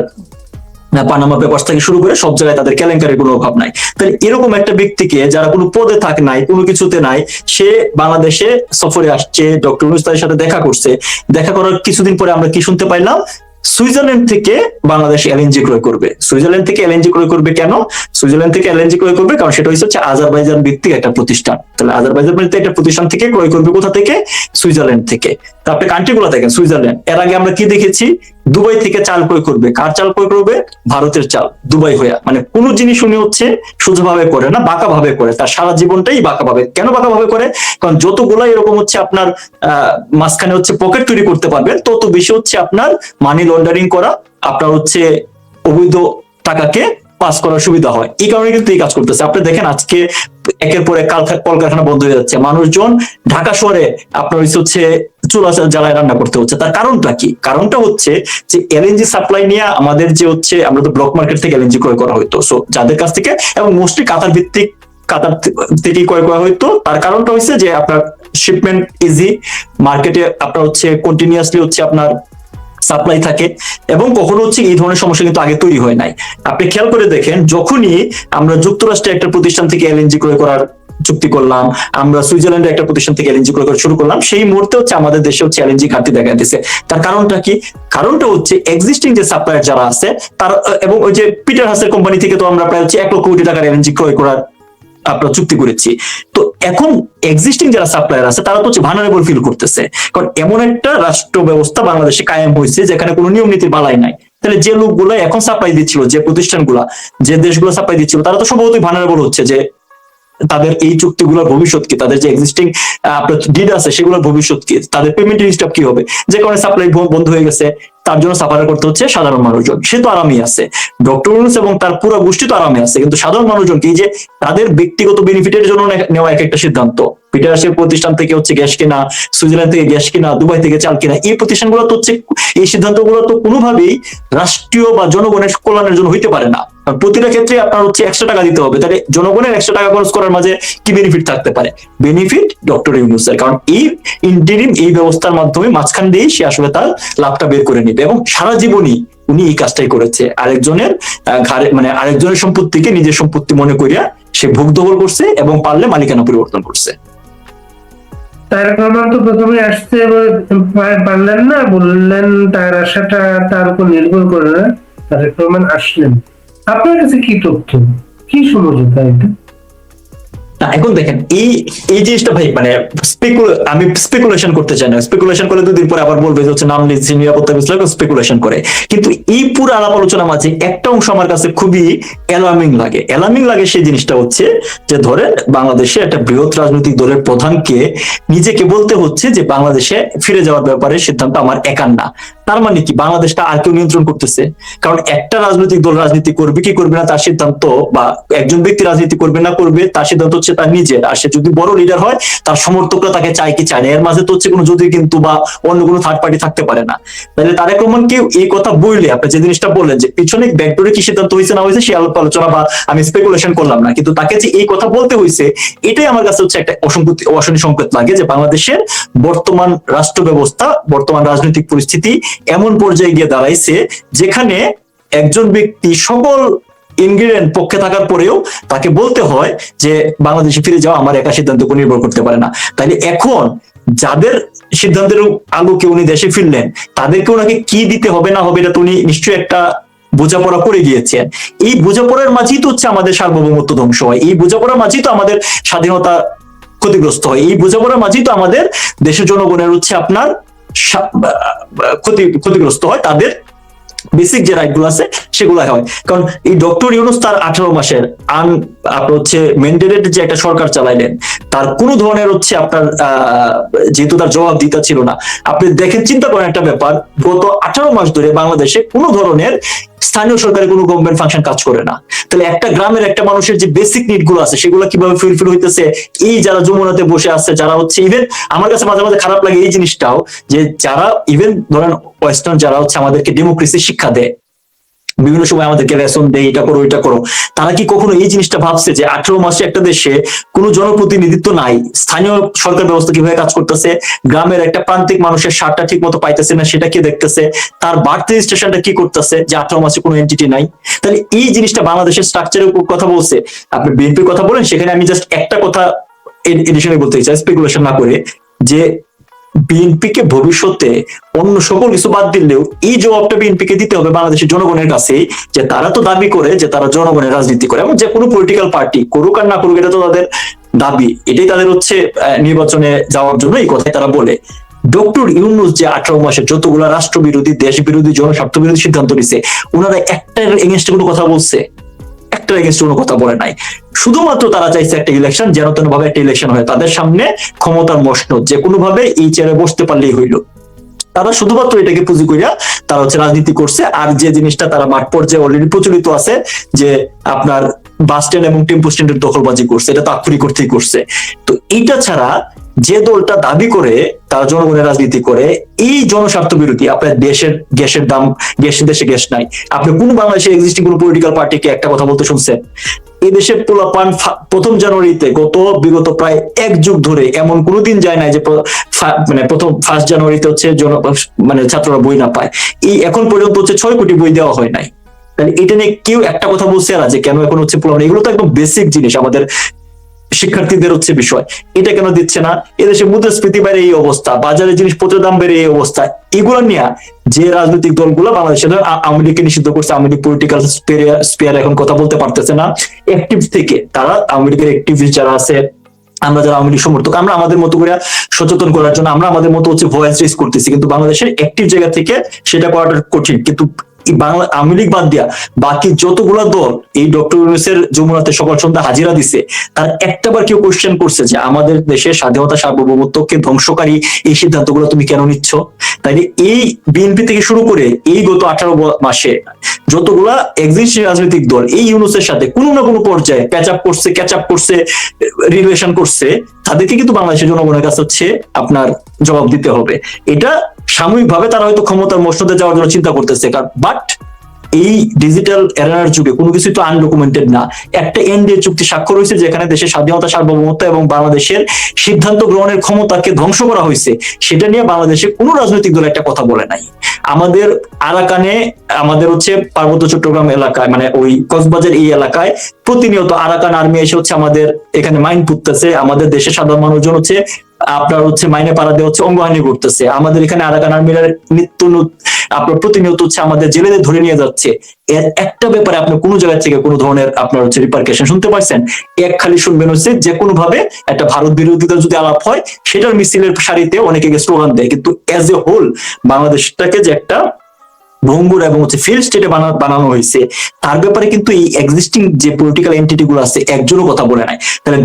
পানামা পেপারস থেকে শুরু করে সব জায়গায় তাদের কেলেঙ্কারির কোনো অভাব নাই। তাহলে এরকম একটা ব্যক্তিকে যারা কোনো পদে থাকে নাই, কোনো কিছুতে নাই, সে বাংলাদেশে সফরে আসছে, ডক্টর ইউনূস তাদের সাথে দেখা করছে। দেখা করার কিছুদিন পরে আমরা কি শুনতে পাইলাম? সুইজারল্যান্ড থেকে বাংলাদেশ এলএনজি ক্রয় করবে। সুইজারল্যান্ড থেকে এলএনজি ক্রয় করবে কেন? সুইজারল্যান্ড থেকে এলএনজি ক্রয় করবে কারণ সেটা হচ্ছে আজারবাইজান ভিত্তিক একটা প্রতিষ্ঠান। তাহলে আজারবাইজান ভিত্তিক একটা প্রতিষ্ঠান থেকে ক্রয় করবে কোথা থেকে? সুইজারল্যান্ড থেকে। তা আপনি কান্ট্রি গুলো দেখেন, সুইজারল্যান্ড, এর আগে আমরা কি দেখেছি? দুবাই থেকে চাল ক্রয় করবে। কার চাল ক্রয় করবে? ভারতের চাল, দুবাই হইয়া। মানে কোন জিনিস উনি হচ্ছে সোজাভাবে করে না, বাঁকা ভাবে করে। তার সারা জীবনটাই বাঁকা ভাবে। কেন বাঁকা ভাবে করে? কারণ যতগুলা এরকম হচ্ছে আপনার মাঝখানে হচ্ছে পকেট তৈরি করতে পারবেন, তত বেশি হচ্ছে আপনার মানি লন্ডারিং করা, আপনার হচ্ছে অবৈধ টাকাকে পাস করার সুবিধা হয়। এই কারণে কিন্তু এই কাজ করতেছে। আপনি দেখেন আজকে একের পর এক কলকারখানা বন্ধ হয়ে যাচ্ছে, মানুষজন ঢাকা শহরে আপনার হচ্ছে চুলা জ্বালায় রান্না করতে হচ্ছে। তার কারণটা কি? কারণটা হচ্ছে যে এলএনজি সাপ্লাই নিয়ে আমাদের যে হচ্ছে, আমরা তো ব্লক মার্কেট থেকে এলএনজি ক্রয় করা হইতো, সো যাদের কাছ থেকে, এবং মোস্টলি কাতার ভিত্তিক, কাতার থেকে ক্রয় করা হইতো। তার কারণটা হচ্ছে যে আপনার শিপমেন্ট ইজি, মার্কেটে আপনার হচ্ছে কন্টিনিউয়াসলি হচ্ছে আপনার সাপ্লাই থাকে, এবং কখনো হচ্ছে এই ধরনের সমস্যা কিন্তু আগে তৈরি হয় নাই। আপনি খেয়াল করে দেখেন, যখনই আমরা যুক্তরাষ্ট্রের একটা প্রতিষ্ঠান থেকে এলএনজি ক্রয় করার চুক্তি করলাম, আমরা সুইজারল্যান্ডের একটা প্রতিষ্ঠান থেকে এলএনজি ক্রয় করা শুরু করলাম, সেই মুহূর্তে হচ্ছে আমাদের দেশে হচ্ছে এলএনজি ঘাটতি দেখা দিচ্ছে। তার কারণটা কি? কারণটা হচ্ছে এক্সিস্টিং যে সাপ্লায়ার যারা আছে তার, এবং ওই যে পিটার হাসের কোম্পানি থেকে তো আমরা প্রায় হচ্ছে 1 লক্ষ কোটি টাকার এলএনজি ক্রয় করার আপনার চুক্তি করেছি। তো এখন এক্সিস্টিং যারা সাপ্লায়ার আছে তারা তো হচ্ছে ভানারেবল ফিল করতেছে, কারণ এমন একটা রাষ্ট্র ব্যবস্থা বাংলাদেশে কায়েম হয়েছে যেখানে কোনো নিয়ম নীতির বালাই নাই। তাহলে যে লোকগুলো এখন সাপ্লাই দিচ্ছিল, যে প্রতিষ্ঠানগুলা, যে দেশগুলো সাপ্লাই দিচ্ছিল, তারা তো সম্ভবতই ভানারেবল হচ্ছে যে তাদের এই চুক্তিগুলোর ভবিষ্যৎ কি, তাদের যে এক্সিস্টিং আপনার ডিড আছে সেগুলোর ভবিষ্যৎ কি, তাদের পেমেন্ট স্টপ কি হবে। যে কারণে সাপ্লাই বন্ধ হয়ে গেছে, তার জন্য সাফার করতে হচ্ছে সাধারণ মানুষজন। সে তো আরামই আছে, ডক্টর ইউনূস এবং তার পুরো গোষ্ঠী তো আরামে আছে, কিন্তু সাধারণ মানুষজন কি, যে তাদের ব্যক্তিগত বেনিফিটের জন্য নেওয়া এক একটা সিদ্ধান্ত, পিটার হাসের প্রতিষ্ঠান থেকে হচ্ছে গ্যাস কিনা, সুইজারল্যান্ড থেকে গ্যাস কিনা, দুবাই থেকে চাল কিনা, এই প্রতিষ্ঠানগুলো তো হচ্ছে, এই সিদ্ধান্তগুলো তো কোনোভাবেই রাষ্ট্রীয় বা জনগণের কল্যাণের জন্য হইতে পারে না। প্রতিটা ক্ষেত্রে আপনার হচ্ছে 100 টাকা দিতে হবে, তাহলে জনগণের 100 টাকা খরচ করার মাঝে কি বেনিফিট থাকতে পারে? বেনিফিট ডক্টর ইউনূসের, কারণ এই ইন্টারিম, এই ব্যবস্থার মাধ্যমে মাঝখান দিয়ে সে আসলে তার লাভটা বের করে নিবে, এবং সারা জীবনই উনি এই কাজটাই করেছে। আরেকজনের ঘাড়ে, মানে আরেকজনের সম্পত্তিকে নিজের সম্পত্তি মনে করিয়া সে ভোগ দখল করছে, এবং পারলে মালিকানা পরিবর্তন করছে। তারেক রহমান তো প্রথমে আসতে পারলেন না, বললেন তার আশাটা তার উপর নির্ভর করে না, তারেক রহমান আসলেন। আপনার কাছে কি তথ্য, কি সমঝোতা এটা? না এখন দেখেন এই এই জিনিসটা ভাই মানে আমি স্পেকুলেশন করতে চাই না, স্পেকুলেশন করে 2 দিন পরে আবার বলবে যে হচ্ছে নাম লিখছে নিরাপত্তা বিশ্লেষক স্পেকুলেশন করে। কিন্তু এই পুরো আলাপ আলোচনা মাঝে একটা অংশ আমার কাছে খুবই অ্যালার্মিং লাগে সেই জিনিসটা হচ্ছে যে ধরেন বাংলাদেশে একটা বৃহৎ রাজনৈতিক দলের প্রধানকে নিজেকে বলতে হচ্ছে যে বাংলাদেশে ফিরে যাওয়ার ব্যাপারে সিদ্ধান্ত আমার একার না। তার মানে কি বাংলাদেশটা আর কেউ নিয়ন্ত্রণ করতেছে? কারণ একটা রাজনৈতিক দল রাজনীতি করবে কি করবে না তার সিদ্ধান্ত, বা একজন ব্যক্তি রাজনীতি করবে না করবে তার সিদ্ধান্ত হচ্ছে তার নিজের। আর সে যদি বড় লিডার হয় তার সমর্থকরা তাকে চায় কি চায় না, এর মাঝে তো হচ্ছে কোনো যদি কিন্তু বা অন্য কোনো থার্ড পার্টি থাকতে পারে না। তাহলে তারেক রহমানকে এই কথা বললে আপনি যে জিনিসটা বললেন যে পিছনে ব্যাকডোরে কি সিদ্ধান্ত হয়েছে না হয়েছে সে আলাপ আলোচনা বা আমি স্পেকুলেশন করলাম না, কিন্তু তাকে যে এই কথা বলতে হয়েছে এটাই আমার কাছে হচ্ছে একটা অশনি সংকেত লাগে যে বাংলাদেশের বর্তমান রাষ্ট্র ব্যবস্থা, বর্তমান রাজনৈতিক পরিস্থিতি এমন পর্যায়ে গিয়ে দাঁড়াইছে যেখানে একজন ব্যক্তি সকল ইনগ্রিডিয়েন্ট পক্ষে থাকার পরেও তাকে বলতে হয় যে বাংলাদেশে ফিরে যাওয়া আমার একা সিদ্ধান্তের উপর নির্ভর করতে পারে না। তাইলে এখন যাদের সিদ্ধান্তের আলোকে উনি দেশে ফিরলেন তাদেরকে ওনাকে কি দিতে হবে না হবে এটা তো উনি নিশ্চয়ই একটা বোঝাপড়া করে গিয়েছেন। এই বোঝাপড়ার মাঝেই তো হচ্ছে আমাদের সার্বভৌমত্ব ধ্বংস হয়, এই বোঝাপড়ার মাঝেই তো আমাদের স্বাধীনতা ক্ষতিগ্রস্ত হয়, এই বোঝাপড়ার মাঝেই তো আমাদের দেশের জনগণের হচ্ছে আপনার ক্ষতিগ্রস্ত হয়, তাদের বেসিক যে রাইট গুলো আছে সেগুলো হয়। কারণ এই ডক্টর ইউনূস তার 18 মাসের আপনার হচ্ছে ম্যান্ডেটেড যে একটা সরকার চালাইলেন তার কোনো ধরনের হচ্ছে আপনার যেহেতু তার জবাব দিতে ছিল না, আপনি দেখেন চিন্তা করেন একটা ব্যাপার, গত 18 মাস ধরে বাংলাদেশে কোনো ধরনের স্থানীয় সরকারের কোনো গভর্নমেন্ট ফাংশন কাজ করে না। তাহলে একটা গ্রামের একটা মানুষের যে বেসিক নিড গুলো আছে সেগুলো কিভাবে ফুলফিল হইতেছে? এই যারা যমুনাতে বসে আছে যারা হচ্ছে ইভেন আমার কাছে মাঝে মাঝে খারাপ লাগে এই জিনিসটাও যে যারা ইভেন ধরেন ওয়েস্টার্ন যারা হচ্ছে আমাদেরকে ডেমোক্রেসি শিক্ষা দেয়, বিভিন্ন সময় আমাদেরকে লেসন দেয় এটা করো এটা করো, তারা কি কখনো এই জিনিসটা ভাবছে যে 18 মাসে একটা দেশে কোনো জনপ্রতিনিধিত্ব নাই, স্থানীয় সরকার ব্যবস্থা কিভাবে কাজ করতেছে, গ্রামের একটা প্রান্তিক মানুষের সারটা ঠিক মতো পাইতেছে না সেটা কে দেখতেছে, তার বার্থ রেজিস্ট্রেশনটা কি করতেছে যে 18 মাসে কোনো এন্টিটি নাই? তাহলে এই জিনিসটা বাংলাদেশের স্ট্রাকচারের উপর কথা বলছে। আপনি বিএনপির কথা বলেন, সেখানে আমি জাস্ট একটা কথা এডিশনে বলতে চাই স্পেকুলেশন না করে, যে বিএনপি কে ভবিষ্যতে অন্য সকল কিছু বাদ দিলেও এই জবাবটা বিএনপি কে দিতে হবে বাংলাদেশের জনগণের কাছে, যে তারা তো দাবি করে যে তারা জনগণের রাজনীতি করে, এবং যে কোনো পলিটিক্যাল পার্টি করুক আর না করুক এটা তো তাদের দাবি, এটাই তাদের হচ্ছে নির্বাচনে যাওয়ার জন্য এই কথাই তারা বলে। ডক্টর ইউনূস যে 18 মাসে যতগুলা রাষ্ট্রবিরোধী দেশ বিরোধী জনস্বার্থ বিরোধী সিদ্ধান্ত নিছে, ওনারা একটার এগেনস্টে কোনো কথা বলছে? একটার এগেনস্টে কোনো কথা বলে নাই। শুধুমাত্র তারা চাইছে একটা ইলেকশন, যেন তেন ভাবে একটা ইলেকশন হয়, তাদের সামনে ক্ষমতার মসনদ যে কোনো ভাবে এই চেয়ারে বসতে পারলেই হইল। তারা শুধুমাত্র এটাকে পুঁজি করিয়া তারা হচ্ছে রাজনীতি করছে। আর যে জিনিসটা তারা মাঠ পর্যায়ে অলরেডি প্রচলিত আছে যে আপনার বাস স্ট্যান্ড এবং টেম্পো স্ট্যান্ডের দখলবাজি করছে, এটা তো আক্ষরিক করতেই করছে। তো এইটা ছাড়া যে দলটা দাবি করে তারা জনগণের রাজনীতি করে, এই জনস্বার্থ বিরোধী, আপনার দেশের গ্যাসের দাম, দেশে গ্যাস নাই, আপনি কোন বাংলাদেশের এক্সিস্টিং কোন পলিটিক্যাল পার্টিকে একটা কথা বলতে শুনছেন? এই দেশে পোলাপান 1 জানুয়ারিতে বিগত প্রায় 1 যুগ ধরে এমন কোনোদিন যায় না যে মানে 1 জানুয়ারিতে হচ্ছে মানে ছাত্ররা বই না পায়। এই এখন পর্যন্ত হচ্ছে 6 কোটি বই দেওয়া হয় নাই। তাহলে এটা নিয়ে কেউ একটা কথা বলছে না যে কেন এখন হচ্ছে পোলাপান? এগুলো তো একদম বেসিক জিনিস আমাদের শিক্ষার্থীদের হচ্ছে বিষয়, এটা কেন দিচ্ছে না? এদেশে মুদ্রাস্ফীতি বেড়ে এই অবস্থা, বাজারে জিনিসপত্রের দাম বেড়ে এই অবস্থা, এগুলো নিয়ে যে রাজনৈতিক দলগুলো বাংলাদেশের আওয়ামী লীগকে নিষিদ্ধ করছে, আওয়ামী লীগ পলিটিক্যাল স্পেয়ার এখন কথা বলতে পারতেছে না অ্যাক্টিভ থেকে, তারা আওয়ামী লীগের অ্যাক্টিভিস্ট যারা আছে, আমরা যারা আওয়ামী লীগ সমর্থক, আমরা আমাদের মতো করে সচেতন করার জন্য আমরা আমাদের মতো হচ্ছে ভয়েস রেজ করতেছি, কিন্তু বাংলাদেশের অ্যাক্টিভ জায়গা থেকে সেটা করাটা কঠিন। কিন্তু বাংলা আওয়ামী লীগ বাদ দিয়া বাকি যতগুলা দল এই ডক্টর ইউনূসের যমুনাতে সকাল সন্ধ্যা হাজিরা দিছে, তার একটাবার কেউ কোশ্চেন করছে যে আমাদের দেশের স্বাধীনতা সার্বভৌমত্বকে ধ্বংসকারী এই সিদ্ধান্তগুলো তুমি কেন নিচ্ছ? তাইলে এই বিএনপি থেকে শুরু করে এই গত 18 মাসে যতগুলা এক্সিস্টিং রাজনৈতিক দল এই ইউনূসের সাথে কোনো না কোনো পর্যায়ে ক্যাচ আপ করছে, রিলেশন করছে, তাদেরকে কিন্তু বাংলাদেশের জনগণের কাছে হচ্ছে আপনার জবাব দিতে হবে। এটা সাময়িকভাবে তারা হয়তো ক্ষমতার মসনদে যাওয়ার জন্য চিন্তা করতেছে, বাট এই ডিজিটাল এরার যুগে কোনো কিছু তো আনডকুমেন্টেড না। একটা এনডিএ চুক্তি স্বাক্ষর হয়েছে যেখানে দেশের স্বাধীনতা সার্বভৌমত্ব এবং বাংলাদেশের সিদ্ধান্ত গ্রহণের ক্ষমতাকে ধ্বংস করা হয়েছে, সেটা নিয়ে বাংলাদেশে কোনো রাজনৈতিক দল একটা কথা বলে নাই। আমাদের আরাকানে, আমাদের হচ্ছে পার্বত্য চট্টগ্রাম এলাকায়, মানে ওই কক্সবাজার এই এলাকায় প্রতিনিয়ত আরাকান আর্মি এসে হচ্ছে আমাদের এখানে মাইন পুঁততেছে, আমাদের দেশের সাধারণ মানুষজন হচ্ছে আপনার হচ্ছে মাইনে পাড়া দিয়ে হচ্ছে অঙ্গহানি করতেছে, আমাদের এখানে আরাকান আর্মিরা আপনার প্রতিনিয়ত হচ্ছে আমাদের জেলেদের ধরে নিয়ে যাচ্ছে। এর একটা ব্যাপারে আপনি কোনো জায়গা থেকে কোনো ধরনের আপনার হচ্ছে রিপারকেশন শুনতে পারছেন? এক খালি শুনবেন হচ্ছে যে কোনো ভাবে একটা ভারত বিরোধিতা যদি আলাপ হয় সেটার মিছিলের সারিতে অনেকে স্লোগান দেয়, কিন্তু এজ এ হোল বাংলাদেশটাকে যে একটা ভঙ্গুর এবং হচ্ছে ফেল স্টেটে বানানো হয়েছে তার ব্যাপারে কিন্তু এই এক্সিস্টিং যে পলিটিক্যাল এন্টিটি গুলো আছে একজনও কথা বলে নাই। তাহলে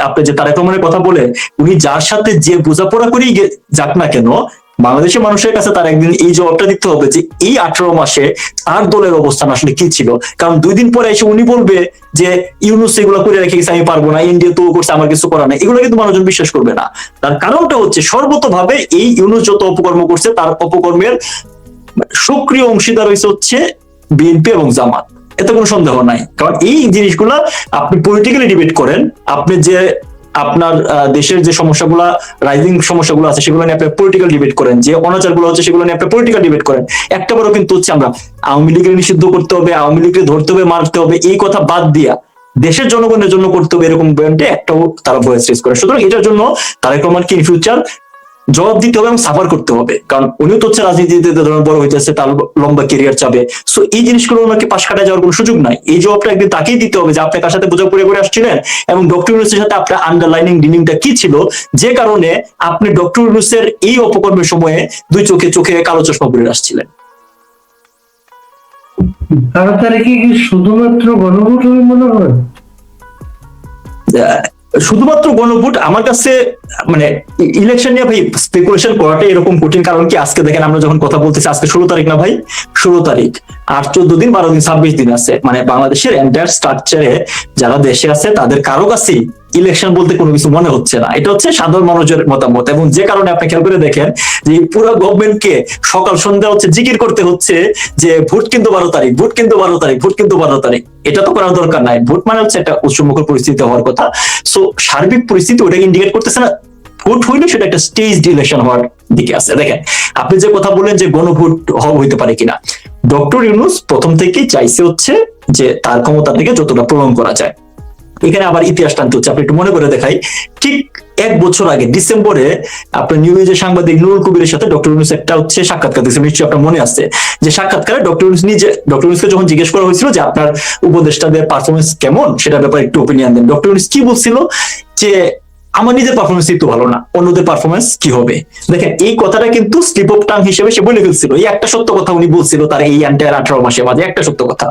আপনি যে তারেক রহমানের কথা বলে উনি যার সাথে যে বোঝাপড়া করেই যাক না কেন, বাংলাদেশের মানুষের কাছে তার একদিন এই জবাবটা দিতে হবে যে এই 18 মাসে তার দলের অবস্থান আসলে কি ছিল। কারণ 2 দিন পরে এসে উনি বলবে যে ইউনূস এগুলো করে রেখে গেছে, আমি পারবো না, ইন্ডিয়া তো করছে, আমার কিছু করার নাই, এগুলো কিন্তু মানুষজন বিশ্বাস করবে না। তার কারণটা হচ্ছে সর্বতভাবে এই ইউনূস যত অপকর্ম করছে তার অপকর্মের সক্রিয় অংশীদার হচ্ছে বিএনপি এবং জামাত, এতে কোনো সন্দেহ নাই। কারণ এই জিনিসগুলা আপনি পলিটিক্যালি ডিবেট করেন, আপনি যে আপনার দেশের যে সমস্যাগুলা রাইজিং সমস্যাগুলো আছে সেগুলো নিয়ে আপনি পলিটিক্যাল ডিবেট করেন, যে অনাচারগুলো হচ্ছে সেগুলো নিয়ে আপনি পলিটিক্যাল ডিবেট করেন। একটা বড় কিন্তু হচ্ছে আমরা আওয়ামী লীগের নিষিদ্ধ করতে হবে, আওয়ামী লীগকে ধরতে হবে, মারতে হবে, এই কথা বাদ দিয়া দেশের জনগণের জন্য করতে হবে এরকম ব্যান্ডে একটাও তারা ভয়েস রেজ করে। সুতরাং এটার জন্য তারেক রহমানকে ইন ফিউচার জবাব দিতে হবে এবং সাফার করতে হবে, কারণ উনিও তো হচ্ছে রাজনীতিতে ধরনের বড় হইতেছে, তার লম্বা কেরিয়ার চাবে। সো এই জিনিসগুলো ওনাকে পাশ কাটায় যাওয়ার কোনো সুযোগ নাই। এই জবাবটা একদিন তাকেই দিতে হবে যে আপনি কার সাথে বোঝাপড়া করে আসছিলেন এবং ডক্টর ইউনূসের সাথে আপনার আন্ডারলাইনিং ডিলিংটা কি ছিল, যে কারণে আপনি ডক্টর ইউনূসের এই অপকর্মের সময়ে দুই চোখে চোখে কালো চশমা পরে আসছিলেন। 12 তারিখে কি শুধুমাত্র গণভোট হবে মনে হয়? শুধুমাত্র গণভোট আমার কাছে মানে ইলেকশন নিয়ে ভাই স্পেকুলেশন করাটা এরকম কঠিন। কারণ কি আজকে দেখেন আমরা যখন কথা বলতেছি আজকে 16 তারিখ না ভাই, 16 তারিখ আর 14 দিন 12 দিন 26 দিন আছে। মানে বাংলাদেশের এন্টায়ার স্ট্রাকচারে যারা দেশে আছে তাদের কারো কাছেই ইলেকশন বলতে কোনো কিছু মনে হচ্ছে না। এটা হচ্ছে সাধারণ মানুষের মতামত, এবং যে কারণে আপনি খেয়াল করে দেখেন যে পুরো গভর্নমেন্টকে সকাল সন্ধ্যা হচ্ছে জিকির করতে হচ্ছে যে ভোট কিন্তু 12 তারিখ, ভোট কিন্তু 12 তারিখ, ভোট কিন্তু 12 তারিখ। এটা তো করার দরকার নাই। ভোট মানে হচ্ছে একটা উৎসবমুখর পরিস্থিতি হওয়ার কথা। সো সার্বিক পরিস্থিতি ওটাকে ইন্ডিকেট করতেছে না। ভোট হইলে সেটা একটা স্টেজড ইলেকশন হওয়ার দিকে আছে। দেখেন আপনি যে কথা বলেন যে গণভোট হইতে পারে কিনা, ডক্টর ইউনূস প্রথম থেকেই চাইছে হচ্ছে যে তার ক্ষমতা থেকে যতটা প্রলং করা যায়। এখানে আবার ইতিহাস টানতে হচ্ছে, আপনি একটু মনে করে দেখাই। ঠিক 1 বছর আগে ডিসেম্বরে আপনার নিউজের সাংবাদিক নুরুল কবিরের সাথে ডক্টর ইউনূস একটা হচ্ছে সাক্ষাৎকার দিয়েছে, নিশ্চয়ই আপনার মনে আছে। যে সাক্ষাৎকারে ডক্টর ইউনূসকে যখন জিজ্ঞেস করা হয়েছিল যে আপনার উপদেষ্টাদের পারফরমেন্স কেমন সেটার ব্যাপারে একটু ওপিনিয়ন দেন, ডক্টর ইউনূস কি বলছিল যে আমার নিজের পারফরমেন্স তো ভালো না, অন্যদের পারফরমেন্স কি হবে। দেখেন এই কথাটা কিন্তু স্লিপ অফ টাং হিসেবে সে বলে ফেলছিল। এই একটা সত্য কথা উনি বলছিল তার এই এন্টায়ার 18 মাসের মাঝে, একটা সত্য কথা।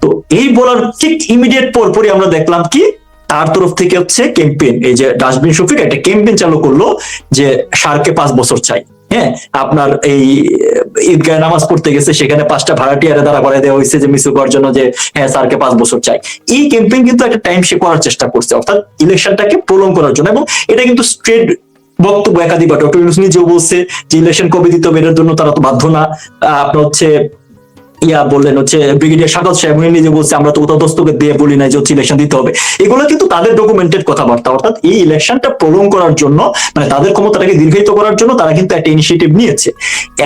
তো এই বলার ঠিক ইমিডিয়েট পরপরই আমরা দেখলাম কি তার তরফ থেকে হচ্ছে ক্যাম্পেইন, এই যে ডাস্টবিন শফিক একটা ক্যাম্পেইন চালু করলো যে সারকে 5 বছর চাই। হ্যাঁ, আপনার এই ঈদগাহে নামাজ পড়তে গেছে, সেখানে 5টা ভাড়াটিয়ারে দ্বারা করে দেওয়া হয়েছে যে মিছিল করার জন্য যে হ্যাঁ স্যারকে 5 বছর চাই। এই ক্যাম্পেইন কিন্তু একটা টাইম সে করার চেষ্টা করছে, অর্থাৎ ইলেকশনটাকে প্রলং করার জন্য। এবং এটা কিন্তু স্ট্রেট বক্তব্য একাধিকবার ডক্টর ইউনূস নিজেও বলছে যে ইলেকশন কবে দিতে হবে এটার জন্য তারা তো বাধ্য না। আপনার হচ্ছে বললেন হচ্ছে ব্রিগেডিয়ার সাকাত সাহেব উনি নিজে বলছে আমরা তো দস্তকে দিয়ে বলি না যে হচ্ছে ইলেকশন দিতে হবে। এগুলো কিন্তু তাদের ডকুমেন্টেড কথাবার্তা। অর্থাৎ এই ইলেকশনটা প্রলং করার জন্য, মানে তাদের ক্ষমতাটাকে দীর্ঘায়িত করার জন্য তারা কিন্তু একটা ইনিশিয়েটিভ নিয়েছে।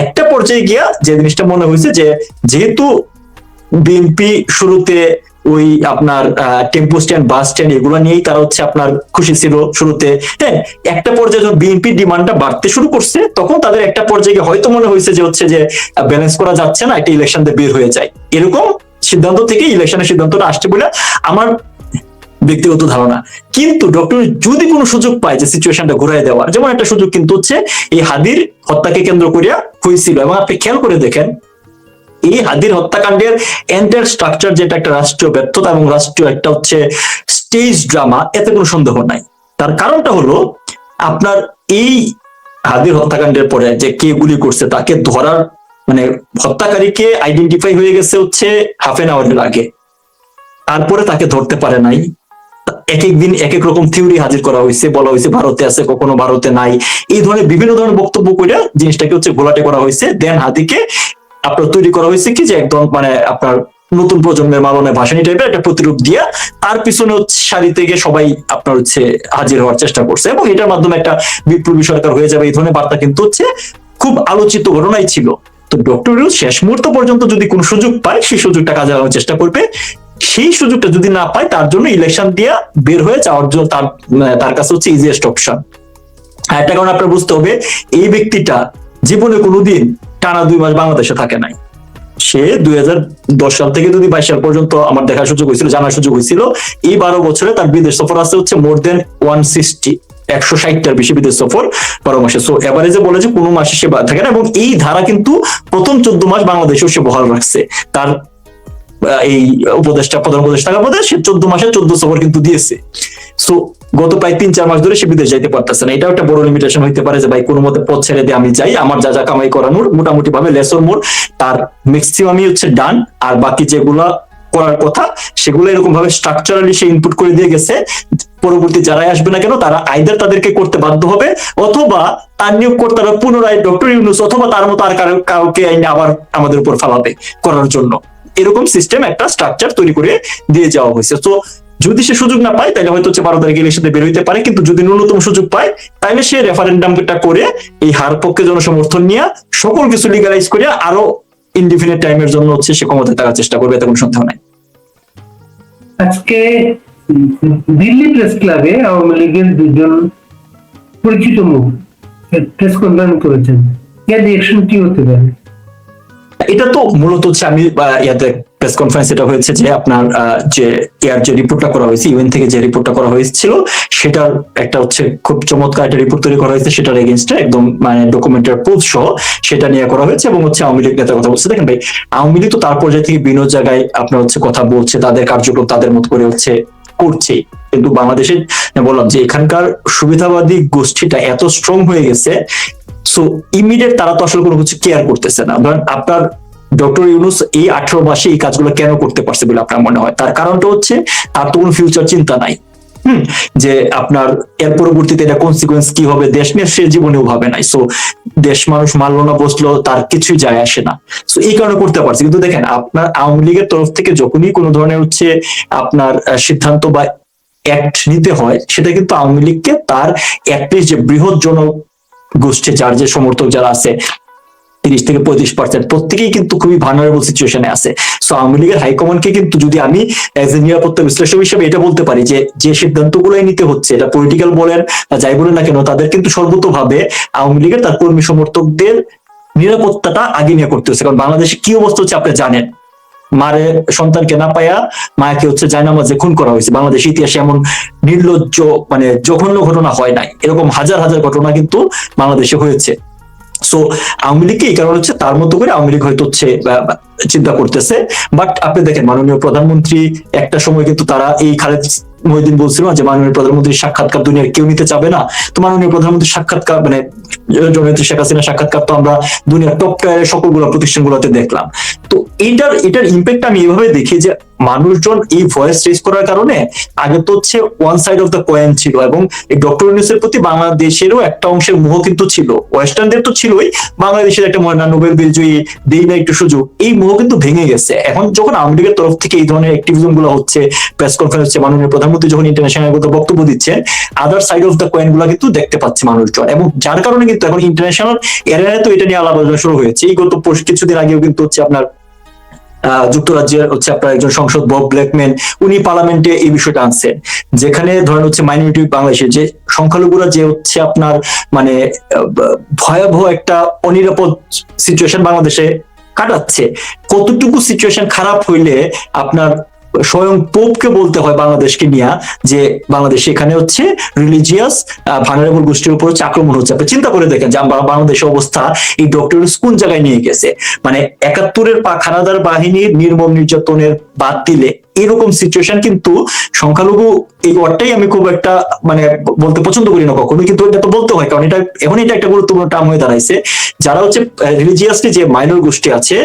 একটা পর্যায়ে গিয়া যে জিনিসটা মনে হয়েছে যে যেহেতু বিএনপি শুরুতে ওই আপনার টেম্পো স্ট্যান্ড, বাস স্ট্যান্ড এগুলো নিয়েই তারা হচ্ছে আপনার খুশি ছিল শুরুতে। হ্যাঁ, একটা পর্যায়ে যখন বিএনপি ডিমান্ডটা বাড়তে শুরু করছে তখন তাদের একটা পর্যায়ে হয়তো মনে হয়েছে যে হচ্ছে যে ব্যালেন্স করা যাচ্ছে না, একটা ইলেকশন দিয়ে বের হয়ে যায়। এরকম সিদ্ধান্ত থেকে ইলেকশনের সিদ্ধান্তটা আসছে বলে আমার ব্যক্তিগত ধারণা। কিন্তু ডক্টর যদি কোনো সুযোগ পায় যে সিচুয়েশনটা ঘুরাই দেওয়ার, যেমন একটা সুযোগ কিন্তু হচ্ছে এই হাদির হত্যাকে কেন্দ্র করিয়া হয়েছিল। এবং আপনি খেয়াল করে দেখেন এই হাদির হত্যাকাণ্ডের এন্টায়ার স্ট্রাকচার যেটা একটা রাষ্ট্রীয় ব্যর্থতা এবং রাষ্ট্রীয় একটা হচ্ছে স্টেজ ড্রামা, এতে কোনো সন্দেহ নাই। তার কারণটা হলো আপনার এই হাদির হত্যাকাণ্ডের পরে যে কে গুলি করছে তাকে ধরার মানে হত্যাকারীকে আইডেন্টিফাই হয়ে গেছে হচ্ছে হাফ এন আওয়ারের আগে, তারপরে তাকে ধরতে পারে নাই। এক এক দিন এক এক রকম থিওরি হাজির করা হয়েছে, বলা হয়েছে ভারতে আছে, কখনো ভারতে নাই, এই ধরনের বিভিন্ন ধরনের বক্তব্য করে জিনিসটাকে হচ্ছে ঘোলাটে করা হয়েছে। দেন হাদিকে আপনার তৈরি করা হয়েছে কি যে একদম মানে আপনার নতুন প্রজন্মের মালনে ভাসানি টাইপের একটা প্রতিরূপ দিয়া তার পিছনে হচ্ছে সারি থেকে সবাই আপনার হচ্ছে হাজির হওয়ার চেষ্টা করছে, এবং এটার মাধ্যমে একটা বিপ্লবী সরকার হয়ে যাবে, এই ধরনের বার্তা কিন্তু হচ্ছে খুব আলোচিত ঘটনাই ছিল। তো ডক্টর ইউনূস শেষ মুহূর্ত পর্যন্ত যদি কোনো সুযোগ পায় সেই সুযোগটা কাজে লাগানোর চেষ্টা করবে। সেই সুযোগটা যদি না পায় তার জন্য ইলেকশন দিয়া বের হয়ে যাওয়ার জন্য তার কাছে হচ্ছে ইজিয়েস্ট অপশন। আর একটা কারণ আপনার বুঝতে হবে, এই ব্যক্তিটা জীবনে কোনোদিন টানা 2 মাস বাংলাদেশে থাকে নাই। সে 2010 সাল থেকে যদি 22 সাল পর্যন্ত আমার দেখার সুযোগ হয়েছিল, জানার সুযোগ হয়েছিল, এই 12 বছরে তার বিদেশ সফর আছে হচ্ছে মোর দেন 160টার বেশি বিদেশ সফর 12 মাসে। সো এভারেজে বলে যে কোনো মাসে সে থাকে না, এবং এই ধারা কিন্তু প্রথম 14 মাস বাংলাদেশেও সে বহাল রাখছে। তার এই উপদেষ্টা, প্রধান উপদেষ্টা থাকার পরে সে 14 মাসে 14 সফর কিন্তু দিয়েছে। সো গত প্রায় 3-4 মাস ধরে সে বিদেশ যাইতে পারতেছে না। এটাও একটা বড় লিমিটেশন হইতে পারে যে ভাই কোনো মতে পথ ছেড়ে দিয়ে আমি যাই, আমার যা যা কামাই করানোর মোটামুটি ভাবে লেসর মোর তার ম্যাক্সিমামই হচ্ছে ডান, আর বাকি যেগুলা করার কথা সেগুলো এরকম ভাবে স্ট্রাকচারালি সে ইনপুট করে দিয়ে গেছে। পরবর্তী যারাই আসবে না কেন তারা আইদার তাদেরকে করতে বাধ্য হবে, অথবা তার নিয়োগকর্তারা পুনরায় ডক্টর ইউনূস অথবা তার মতো আর কাউকে আইনে আবার আমাদের উপর ফালাবে করার জন্য। এরকম সিস্টেম একটা স্ট্রাকচার তৈরি করে দিয়ে যাওয়া হয়েছে। তো যদি সে সুযোগ না পায় তাহলে হয়তো 12 তারিখে ইলেকশনে বের হইতে পারে, কিন্তু যদি ন্যূনতম সুযোগ পায় তাহলে সে রেফারেন্ডামটা করে এই হার পক্ষে জনসমর্থন নিয়ে সকল কিছু লিগালাইজ করে আরো ইনডিফিনিট টাইমের জন্য হচ্ছে সে ক্ষমতায় থাকার চেষ্টা করবে, এতে কোনো সন্দেহ নাই। আজকে দিল্লি প্রেস ক্লাবে আওয়ামী লীগের দুজন পরিচিত মুখ প্রেস কনফারেন্স করেছেন, এর রিঅ্যাকশন কি হতে পারে? এটা তো মূলত হচ্ছে আমি ইয়াতে প্রেস কনফারেন্স এটা হয়েছে যে আপনার যে এর যে রিপোর্টটা করা হয়েছে, ইউএন থেকে যে রিপোর্টটা করা হয়েছিল সেটার একটা হচ্ছে খুব চমৎকার একটা রিপোর্ট তৈরি করা হয়েছে, সেটার এগেইনস্টে একদম মানে ডকুমেন্টের প্রুফ সহ সেটা নিয়ে করা হয়েছে। এবং হচ্ছে আওয়ামী লীগ নেতার কথা বলছে। দেখেন ভাই, আওয়ামী লীগ তো তার পর্যায়ে থেকে বিভিন্ন জায়গায় আপনার হচ্ছে কথা বলছে, তাদের কার্যক্রম তাদের মতো করে হচ্ছে করছে, কিন্তু বাংলাদেশে বললাম যে এখানকার সুবিধাবাদী গোষ্ঠীটা এত স্ট্রং হয়ে গেছে, সো ইমিডিয়েট তারা তো আসলে কোনো কিছু কেয়ার করতেছে না। ধরেন আপনার ডক্টর ইউনূস এই 18 মাসে এই কাজগুলো কেন করতে পারছে বলে আপনার মনে হয়? তার কারণটা হচ্ছে তার তো কোনো ফিউচার চিন্তা নাই। যে আপনার এর পরবর্তীতে এটা কনসিকুয়েন্স কি হবে দেশ নিয়ে সে জীবনেও ভাবে নাই। সো দেশ মানুষ মানলো না বসলো তার কিছুই যায় আসে না, সো এই কারণে করতে পারছে। কিন্তু দেখেন আপনার আওয়ামী লীগের তরফ থেকে যখনই কোনো ধরনের হচ্ছে আপনার সিদ্ধান্ত বা অ্যাক্ট নিতে হয়, সেটা কিন্তু আওয়ামী লীগকে তার অ্যাটলিস্ট যে বৃহৎ জন গোষ্ঠী যার যে সমর্থক যারা আছে 30-35% প্রত্যেকেই কিন্তু খুবই ভালনারেবল সিচুয়েশনে আছে। সো আওয়ামী লীগের হাইকমান্ডকে কিন্তু যদি আমি এজ এ নিরাপত্তা বিশ্লেষক হিসেবে এটা বলতে পারি যে যে সিদ্ধান্তগুলোই নিতে হচ্ছে, এটা পলিটিক্যাল বলেন বা যাই বলেন না কেন, তাদের কিন্তু সর্বতোভাবে আওয়ামী লীগের তার কর্মী সমর্থকদের নিরাপত্তাটা আগে নিয়ে করতে হচ্ছে। কারণ বাংলাদেশে কি অবস্থা হচ্ছে আপনি জানেন, মারে সন্তানকে না পায়া মাকে হচ্ছে জায়নামাজে খুন করা হয়েছে। বাংলাদেশের ইতিহাসে এমন নির্লজ্জ মানে জঘন্য ঘটনা হয় নাই, এরকম হাজার হাজার ঘটনা কিন্তু বাংলাদেশে হয়েছে। সো আওয়ামী লীগকে এই কারণে হচ্ছে তার মতো করে আওয়ামী লীগ হয়তো হচ্ছে চিন্তা করতেছে। বাট আপনি দেখেন মাননীয় প্রধানমন্ত্রী একটা সময় কিন্তু তারা এই খালেদ মহিউদ্দিন বলছিল যে মাননীয় প্রধানমন্ত্রীর সাক্ষাৎকার দুনিয়ার কেউ নিতে চাবে না। তো মাননীয় প্রধানমন্ত্রীর সাক্ষাৎকার মানে জননেত্রী শেখ হাসিনার সাক্ষাৎকার তো আমরা দুনিয়ার টপ টায়ারের সকলগুলো প্রতিষ্ঠানগুলোতে দেখলাম। তো এটার ইম্প্যাক্ট আমি এইভাবে দেখি যে মানুষজন এই ভয়েস রেজ করার কারণে আগে তো হচ্ছে one side of the coin ছিল, এবং এই ডক্টর ইউনূসের প্রতি বাংলাদেশেরও একটা অংশের মোহ কিন্তু ছিল, ওয়েস্টার্নদের তো ছিলই, বাংলাদেশের একটা মনে না নোবেল বিজয়ী দেই না একটু সুযোগ, এই মোহ কিন্তু ভেঙে গেছে। এখন যখন আওয়ামী লীগের তরফ থেকে এই ধরনের অ্যাক্টিভিজম গুলো হচ্ছে, প্রেস কনফারেন্স হচ্ছে, মাননীয় প্রধানমন্ত্রী যখন ইন্টারন্যাশনাল বক্তব্য দিচ্ছেন, other side of the coin গুলা কিন্তু দেখতে পাচ্ছে মানুষজন, এবং যার কারণে কিন্তু এখন ইন্টারন্যাশনাল এরিয়ায় তো এটা নিয়ে আলাপ আলোচনা শুরু হয়েছে। এই গত কিছুদিন আগেও কিন্তু হচ্ছে আপনার যুক্তরাজ্যের হচ্ছে আপনার একজন সংসদ বব ব্ল্যাকম্যান উনি পার্লামেন্টে এই বিষয়টা আনছেন, যেখানে ধরেন হচ্ছে মাইনরিটি বাংলাদেশের যে সংখ্যালঘুরা যে হচ্ছে আপনার মানে ভয়াবহ একটা অনিরাপদ সিচুয়েশন বাংলাদেশে কাটাচ্ছে, কতটুকু সিচুয়েশন খারাপ হইলে আপনার স্বয়ং পোপকে বলতে হয় বাংলাদেশকে নিয়ে যে বাংলাদেশ এখানে হচ্ছে রিলিজিয়াস ভানারেবল গোষ্ঠীর উপর হচ্ছে আক্রমণ হচ্ছে। আপনি চিন্তা করে দেখেন যে বাংলাদেশের অবস্থা এই ডক্টর কোন জায়গায় নিয়ে গেছে, মানে 71-এর খানাদার বাহিনীর নির্মম নির্যাতনের বাদ দিলে এরকম সিচুয়েশন কিন্তু সংখ্যালঘু এই ওয়ার্ডটাই আমি খুব একটা মানে বলতে পছন্দ করি না কখনো, কিন্তু এটা তো বলতে হয় কারণ এটা এখন এটা একটা গুরুত্বপূর্ণ টার্ম হয়ে দাঁড়াইছে। যারা হচ্ছে রিলিজিয়াসলি যে মাইনর গোষ্ঠী আছে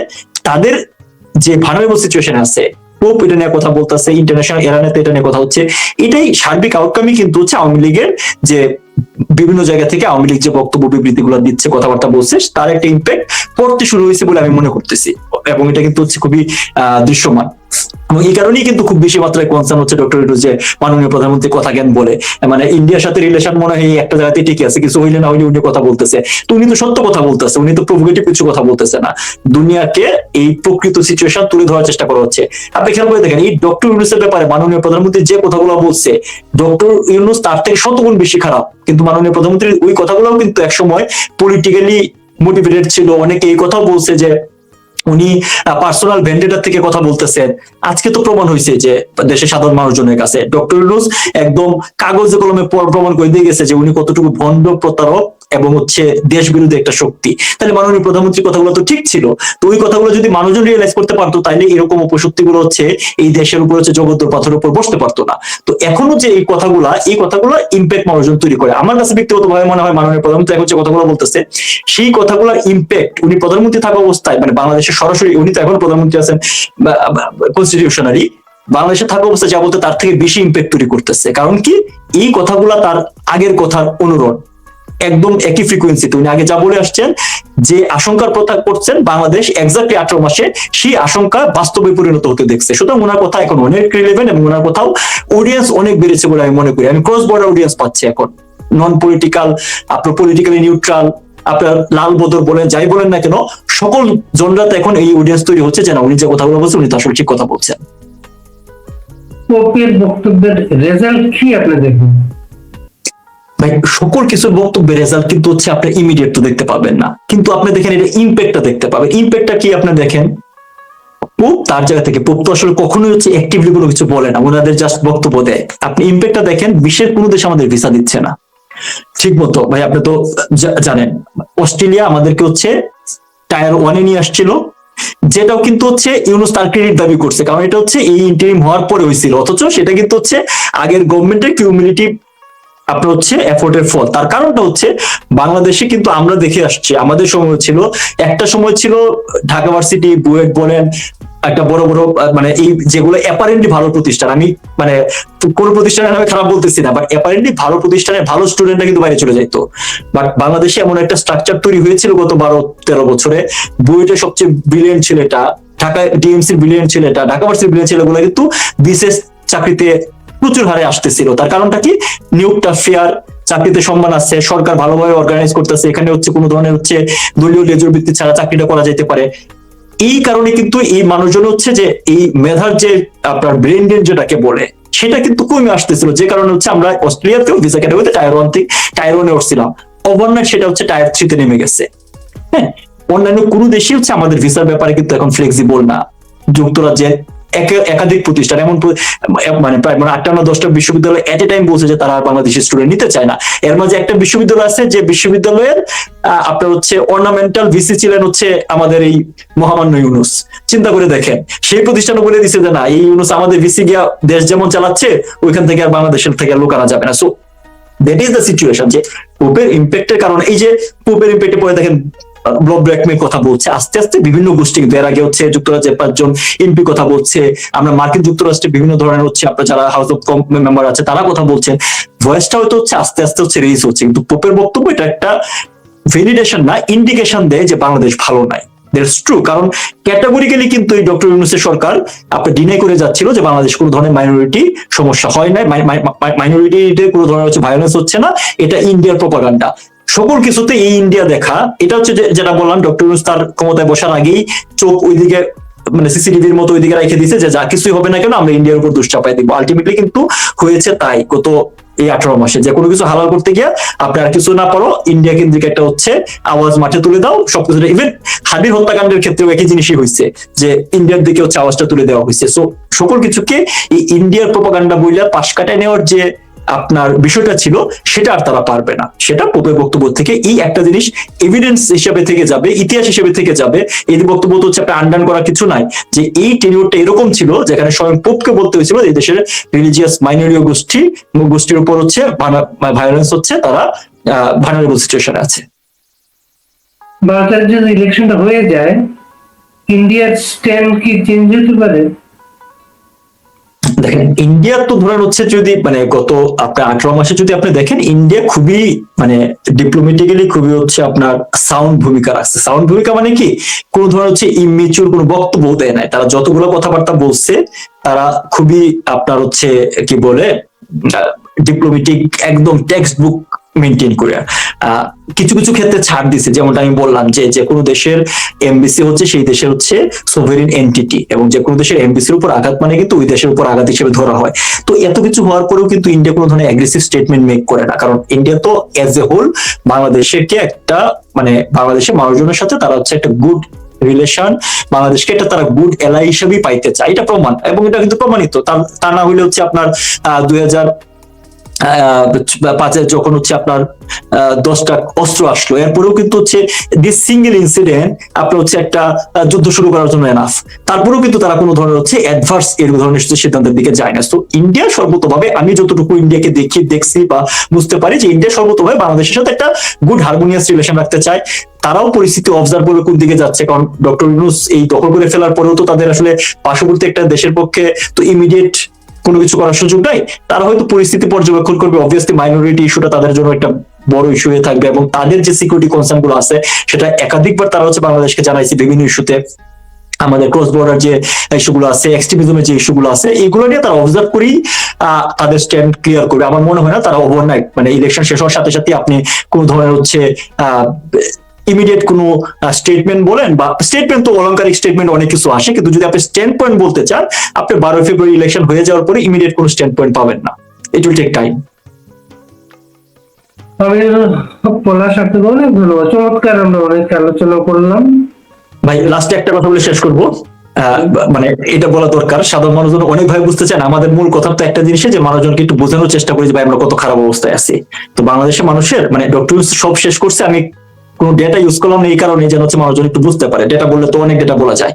তাদের যে ভানারেবল সিচুয়েশন আছে, পোপ এটা নিয়ে কথা বলতেছে, ইন্টারন্যাশনাল এরানেতে এটা নিয়ে কথা হচ্ছে, এটাই সার্বিক আউটকামই কিন্তু হচ্ছে আওয়ামী লীগের যে বিভিন্ন জায়গা থেকে আওয়ামী লীগ যে বক্তব্য বিবৃতি গুলো দিচ্ছে, কথাবার্তা বলছে, তার একটা ইম্প্যাক্ট পড়তে শুরু হয়েছে বলে আমি মনে করতেছি, এবং এটা কিন্তু হচ্ছে খুবই দৃশ্যমান। এবং এই কারণেই কিন্তু খুব বেশি মাত্রায় কনসার্ন হচ্ছে ডক্টর ইউনূস যে মাননীয় প্রধানমন্ত্রী কথা জ্ঞান বলে, মানে ইন্ডিয়ার সাথে রিলেশন মনে হয় একটা জায়গাতে টিকে আছে, কিছু হইলে না হইলে উনি কথা বলতেছে, তো উনি তো সত্য কথা বলতেছে, উনি তো প্রভোকেটিভ কিছু কথা বলতেছে না, দুনিয়াকে এই প্রকৃত সিচুয়েশন তুলে ধরার চেষ্টা করা হচ্ছে। আপনি খেয়াল করে দেখেন এই ডক্টর ইউনূসের ব্যাপারে মাননীয় প্রধানমন্ত্রী যে কথাগুলো বলছে, ডক্টর ইউনূস তার থেকে 100 গুণ বেশি খারাপ, কিন্তু মাননীয় প্রধানমন্ত্রীর ওই কথাগুলোও কিন্তু একসময় পলিটিক্যালি মোটিভেটেড ছিল। অনেকে এই কথাও বলছে যে উনি পার্সোনাল ভেন্ডেটার থেকে কথা বলতেছেন। আজকে তো প্রমাণ হয়েছে যে দেশের সাধারণ মানুষজনের কাছে ডক্টর ইউনূস একদম কাগজে কলমে প্রমাণ করে দিয়ে গেছে যে উনি কতটুকু ভণ্ড, প্রতারক এবং হচ্ছে দেশ বিরোধী একটা শক্তি। তাহলে মাননীয় প্রধানমন্ত্রীর কথাগুলো তো ঠিক ছিল। তো ওই কথাগুলো যদি মানুষজন রিয়েলাইজ করতে পারতো, তাইলে এরকম অপশক্তি গুলো হচ্ছে এই দেশের উপর হচ্ছে জগদ্দল পাথরের উপর বসতে পারতো না। তো এখনো যে এই কথাগুলো ইম্প্যাক্ট মানুষজন তৈরি করে। আমার কাছে ব্যক্তিগতভাবে মনে হয় মাননীয় প্রধানমন্ত্রী এখন যে কথাগুলো বলতেছে, সেই কথাগুলোর ইম্প্যাক্ট উনি প্রধানমন্ত্রী থাকা অবস্থায়, মানে বাংলাদেশের সরাসরি, উনি তো এখন প্রধানমন্ত্রী আছেন কনস্টিটিউশনারি, বাংলাদেশে থাকা অবস্থায় যা বলতে তার থেকে বেশি ইম্প্যাক্ট তৈরি করতেছে। কারণ কি, এই কথাগুলা তার আগের কথার অনুরণ, একদম একই ফ্রিকোয়েন্সিতে উনি আগে যা বলে আসছেন, যে আশঙ্কার কথা করছেন বাংলাদেশ এক্স্যাক্টলি 18 মাসে সেই আশঙ্কা বাস্তবে পরিণত হতে দেখছে। সুতরাং ওনার কথা এখন অনেক রিলেভেন্ট এবং ওনার কথাও অডিয়েন্স অনেক বেড়েছে বলে আমি মনে করি। আমি ক্রস বর্ডার অডিয়েন্স পাচ্ছি এখন, নন পলিটিক্যাল, আপনার পলিটিক্যালি নিউট্রাল, আপনার লাল বদর বলেন, যাই বলেন না কেন, সকল জনরাতে এখন এই অডিয়েন্স তৈরি হচ্ছে যে না, উনি যে কথাগুলো বলছেন উনি তো আসলে ঠিক কথা বলছেন। পোপের বক্তব্যের রেজাল্ট কি আপনি দেখবেন? ভাই, সকল কিছুর বক্তব্যের রেজাল্ট কিন্তু হচ্ছে আপনি ইমিডিয়েট তো দেখতে পাবেন না, কিন্তু আপনি দেখেন এটা ইম্প্যাক্টটা দেখতে পাবেন। ইম্প্যাক্টটা কি আপনি দেখেন, পোপ তার জায়গা থেকে, পোপ তো আসলে কখনোই হচ্ছে অ্যাক্টিভলি কোনো কিছু বলে না, ওনাদের জাস্ট বক্তব্য দেয়। আপনি ইম্প্যাক্টটা দেখেন, বিশ্বের কোনো দেশ আমাদের ভিসা দিচ্ছে না ঠিক মতো। ভাই আপনি তো জানেন, অস্ট্রেলিয়া আমাদেরকে হচ্ছে টায়ার 1-এ নিয়ে আসছিল, যেটাও কিন্তু হচ্ছে ইউনূস তার ক্রেডিট দাবি করছে, কারণ এটা হচ্ছে এই ইন্টারিম হওয়ার পরে হয়েছিল, অথচ সেটা কিন্তু হচ্ছে আগের গভর্নমেন্টের কিউমুলেটিভ আপনার হচ্ছে এফোর্টের ফল। তার কারণটা হচ্ছে বাংলাদেশে কিন্তু আমরা দেখে আসছি, আমাদের সময় ছিল, একটা সময় ছিল ঢাকা ভার্সিটি, বুয়েট বলেন, একটা বড় বড় মানে এই যেগুলো অ্যাপারেন্টলি ভালো প্রতিষ্ঠান, আমি মানে কোন প্রতিষ্ঠানের নামে খারাপ বলতেছি না, বাট অ্যাপারেন্টলি ভালো প্রতিষ্ঠানের ভালো স্টুডেন্টরা কিন্তু বাইরে চলে যাইতো। বাট বাংলাদেশে এমন একটা স্ট্রাকচার তৈরি হয়েছিল গত 12-13 বছরে, বুয়েটের সবচেয়ে ব্রিলিয়েন্ট ছেলেটা, ঢাকা ডিএমসির ব্রিলিয়েন্ট ছেলেটা, ঢাকা ভার্সিটির ব্রিলিয়েন্ট ছেলেগুলো কিন্তু বিশেষ চাকরিতে প্রচুর হারে আসতেছিল। তার কারণটা কি, নিয়োগটা ফেয়ার, চাকরিতে সম্মান আছে, সরকার ভালোভাবে অর্গানাইজ করতেছে, এখানে হচ্ছে কোনো ধরনের হচ্ছে দলীয় লেজুর ভিত্তি ছাড়া চাকরিটা করা যেতে পারে। এই কারণে কিন্তু এই মানুষজন হচ্ছে যে এই মেধার যে আপনার ব্রেন ড্রেন যেটাকে বলে, সেটা কিন্তু কমে আসতেছিল, যে কারণে হচ্ছে আমরা অস্ট্রেলিয়াতেও ভিসা ক্যাটাগরিতে টায়ার 1 থেকে টায়ার 1-এ উঠছিলাম, ওভারনাইট সেটা হচ্ছে টায়ার 3-তে নেমে গেছে। হ্যাঁ, অন্যান্য কোনো দেশই হচ্ছে আমাদের ভিসার ব্যাপারে কিন্তু এখন ফ্লেক্সিবল না। যুক্তরাজ্যে একাধিক প্রতিষ্ঠান, এমন মানে প্রায় 8-10টা বিশ্ববিদ্যালয় এট এ টাইম বলছে যে তারা বাংলাদেশি স্টুডেন্ট নিতে চায় না। এর মাঝে একটা বিশ্ববিদ্যালয় আছে যে বিশ্ববিদ্যালয়ের আপনার হচ্ছে অর্নামেন্টাল ভিসি ছিলেন হচ্ছে আমাদের এই মহামান্য ইউনূস। চিন্তা করে দেখেন, সেই প্রতিষ্ঠানও বলে দিচ্ছে যে না, এই ইউনূস আমাদের ভিসি গিয়া দেশ যেমন চালাচ্ছে, ওইখান থেকে আর বাংলাদেশের থেকে আর লোক আনা যাবে না। So that is the situation, যে পোপের ইম্প্যাক্টের কারণে, এই যে পোপের ইম্প্যাক্টে পরে দেখেন ব্লক ব্ল্যাকমেল কথা বলছে, আস্তে আস্তে বিভিন্ন গোষ্ঠী, কিন্তু এর আগে হচ্ছে যুক্তরাজ্যের 5 জন এমপি কথা বলছে, আমরা মার্কিন যুক্তরাষ্ট্রে বিভিন্ন ধরনের হচ্ছে আপনার যারা হাউস অফ মেম্বার আছে তারা কথা বলছেন, ভয়েসটা হয়তো হচ্ছে আস্তে আস্তে হচ্ছে রেইজ হচ্ছে। কিন্তু পোপের বক্তব্য এটা একটা ভ্যালিডেশন না, ইন্ডিকেশন দেয় যে বাংলাদেশ ভালো নাই। দ্যাটস ট্রু, কারণ ক্যাটাগরিক্যালি কিন্তু এই ডক্টর ইউনূসের সরকার আপনি ডিনাই করে যাচ্ছিল যে বাংলাদেশ কোনো ধরনের মাইনরিটি সমস্যা হয় নাই, মাইনরিটিতে কোনো ধরনের হচ্ছে ভায়োলেন্স হচ্ছে না, এটা ইন্ডিয়ার প্রপাগান্ডা। সকল কিছুতে এই ইন্ডিয়া দেখা, এটা হচ্ছে যেটা বললাম, ডক্টর ইউনূস তার ক্ষমতায় বসার আগেই চোখ ওইদিকে মানে সিসিটিভির মতো ওইদিকে রেখে দিয়েছে যে যা কিছুই হবে না কেন আমরা ইন্ডিয়ার উপর দোষ চাপাই দিব। আলটিমেটলি কিন্তু হয়েছে তাই। গত এই 18 মাসে যে কোনো কিছু হালাল করতে গিয়ে আপনি আর কিছু না পারো, ইন্ডিয়া কেন্দ্রিক একটা হচ্ছে আওয়াজ মাঠে তুলে দাও সবকিছু। ইভেন হাবির হত্যাকাণ্ডের ক্ষেত্রেও একই জিনিসই হয়েছে, যে ইন্ডিয়ার দিকে হচ্ছে আওয়াজটা তুলে দেওয়া হয়েছে। সো সকল কিছুকে এই ইন্ডিয়ার প্রপাগান্ডা বইলা পাশ কাটায় নেওয়ার যে আপনার বিষয়টা ছিল, সেটা আর তারা পারবে না। সেটা পোপের বক্তব্য থেকে এই একটা জিনিস এভিডেন্স হিসেবে থেকে যাবে, ইতিহাস হিসেবে থেকে যাবে। এই বক্তব্য তো হচ্ছে আপনি আন্ডান করার কিছু নাই, যে এই টেনিওরটা এরকম ছিল যেখানে স্বয়ং পোপকে বলতে হয়েছিল এই দেশের রিলিজিয়াস মাইনরিটি গোষ্ঠীর উপর হচ্ছে ভায়োলেন্স হচ্ছে, তারা ভালনারেবল সিচুয়েশনে আছে। ভারতের যদি ইলেকশনটা হয়ে যায়, ইন্ডিয়ার স্ট্যান্ড কি চেঞ্জ হতে পারে? দেখেন, ইন্ডিয়ার তো ধরেন হচ্ছে যদি মানে গত আপনার 18 মাসে যদি আপনি দেখেন, ইন্ডিয়া খুবই মানে ডিপ্লোমেটিক্যালি খুবই হচ্ছে আপনার সাউন্ড ভূমিকা রাখছে। সাউন্ড ভূমিকা মানে কি, কোন ধরনের হচ্ছে ইমেচুর কোনো বক্তব্য দেয় নাই। তারা যতগুলো কথাবার্তা বলছে তারা খুবই আপনার হচ্ছে কি বলে ডিপ্লোমেটিক, একদম টেক্সট বুক মেনটেন করে। কিছু কিছু ক্ষেত্রে ছাড় দিছে, যেমনটা আমি বললাম যে যে কোনো দেশের এমবিসি হচ্ছে সেই দেশের হচ্ছে সোভারেন এন্টিটি, এবং যে কোনো দেশের এমবিসির উপর আঘাত মানে কিন্তু ওই দেশের উপর আঘাত হিসেবে ধরা হয়। তো এত কিছু হওয়ার পরেও কিন্তু ইন্ডিয়া কোনো ধরনের অ্যাগ্রেসিভ স্টেটমেন্ট মেক করে না, কারণ ইন্ডিয়া তো এজ এ হোল বাংলাদেশকে একটা মানে বাংলাদেশের মানুষজনের সাথে তারা হচ্ছে একটা গুড রিলেশন, বাংলাদেশকে এটা তারা গুড এলাই হিসেবেই পাইতে চায়, এটা প্রমাণ, এবং এটা কিন্তু প্রমাণিত। তা না হলে হচ্ছে আপনার 2005 যখন হচ্ছে আপনার 10টা অস্ত্র আসলো, এরপরেও কিন্তু হচ্ছে দিস সিঙ্গেল ইনসিডেন্ট আপনার হচ্ছে একটা যুদ্ধ শুরু করার জন্য এনাফ, তারপরেও কিন্তু তারা কোনো ধরনের হচ্ছে অ্যাডভার্স এর ধরনের সিদ্ধান্তের দিকে যায় না। তো ইন্ডিয়া সর্বতভাবে, আমি যতটুকু ইন্ডিয়াকে দেখছি বা বুঝতে পারি, যে ইন্ডিয়া সর্বতভাবে বাংলাদেশের সাথে একটা গুড হারমোনিয়াস রিলেশন রাখতে চায়। তারাও পরিস্থিতি অবজার্ভ করে কোন দিকে যাচ্ছে, কারণ ডক্টর ইউনূস এই দখল করে ফেলার পরেও তো তাদের আসলে পার্শ্ববর্তী একটা দেশের পক্ষে তো ইমিডিয়েট কোনো কিছু করার সুযোগ নাই। তারা হয়তো পরিস্থিতি পর্যবেক্ষণ করবে, অবভিয়াসলি মাইনরিটি ইস্যুটা তাদের জন্য একটা বড় ইস্যু হয়ে থাকবে, এবং তাদের যে সিকিউরিটি কনসার্ন গুলো আছে সেটা একাধিকবার তারা হচ্ছে বাংলাদেশকে জানাইছে বিভিন্ন ইস্যুতে। আমাদের ক্রস বর্ডার যে ইস্যুগুলো আছে, এক্সট্রিমিজমের যে ইস্যুগুলো আছে, এগুলো নিয়ে তারা অবজার্ভ করেই তাদের স্ট্যান্ড ক্লিয়ার করবে। আমার মনে হয় না তারা ওভারনাইট মানে ইলেকশন শেষ হওয়ার সাথে সাথে আপনি কোন ধরনের হচ্ছে ইমিডিয়েট কোনো স্টেটমেন্ট বলেন, বা স্টেটমেন্ট তো অলংকারিক স্টেটমেন্ট অনেক কিছু আসে, কিন্তু যদি আপনি স্ট্যান্ড পয়েন্ট বলতে চান, আপনি 12 ফেব্রুয়ারি ইলেকশন হয়ে যাওয়ার পরে ইমিডিয়েট কোনো স্ট্যান্ড পয়েন্ট পাবেন না, ইট উইল টেক টাইম। আমি পলাশ, আপনাকে অনেক ধন্যবাদ, চমৎকার আমরা অনেক আলোচনা করলাম। ভাই লাস্টে একটা কথা বলে শেষ করবো, মানে এটা বলা দরকার, সাধারণ মানুষজন অনেক ভাই বুঝতে চান। আমাদের মূল কথা তো একটা জিনিসে, যে মানুষজনকে একটু বোঝানোর চেষ্টা করি যে ভাই আমরা কত খারাপ অবস্থায় আছি। তো বাংলাদেশের মানুষের মানে ডক্টর সব শেষ করছে, আমি কোনো ডেটা ইউজ করলাম না এই কারণে যেন হচ্ছে মানুষজন একটু বুঝতে পারে। ডেটা বললে তো অনেক ডেটা বলা যায়।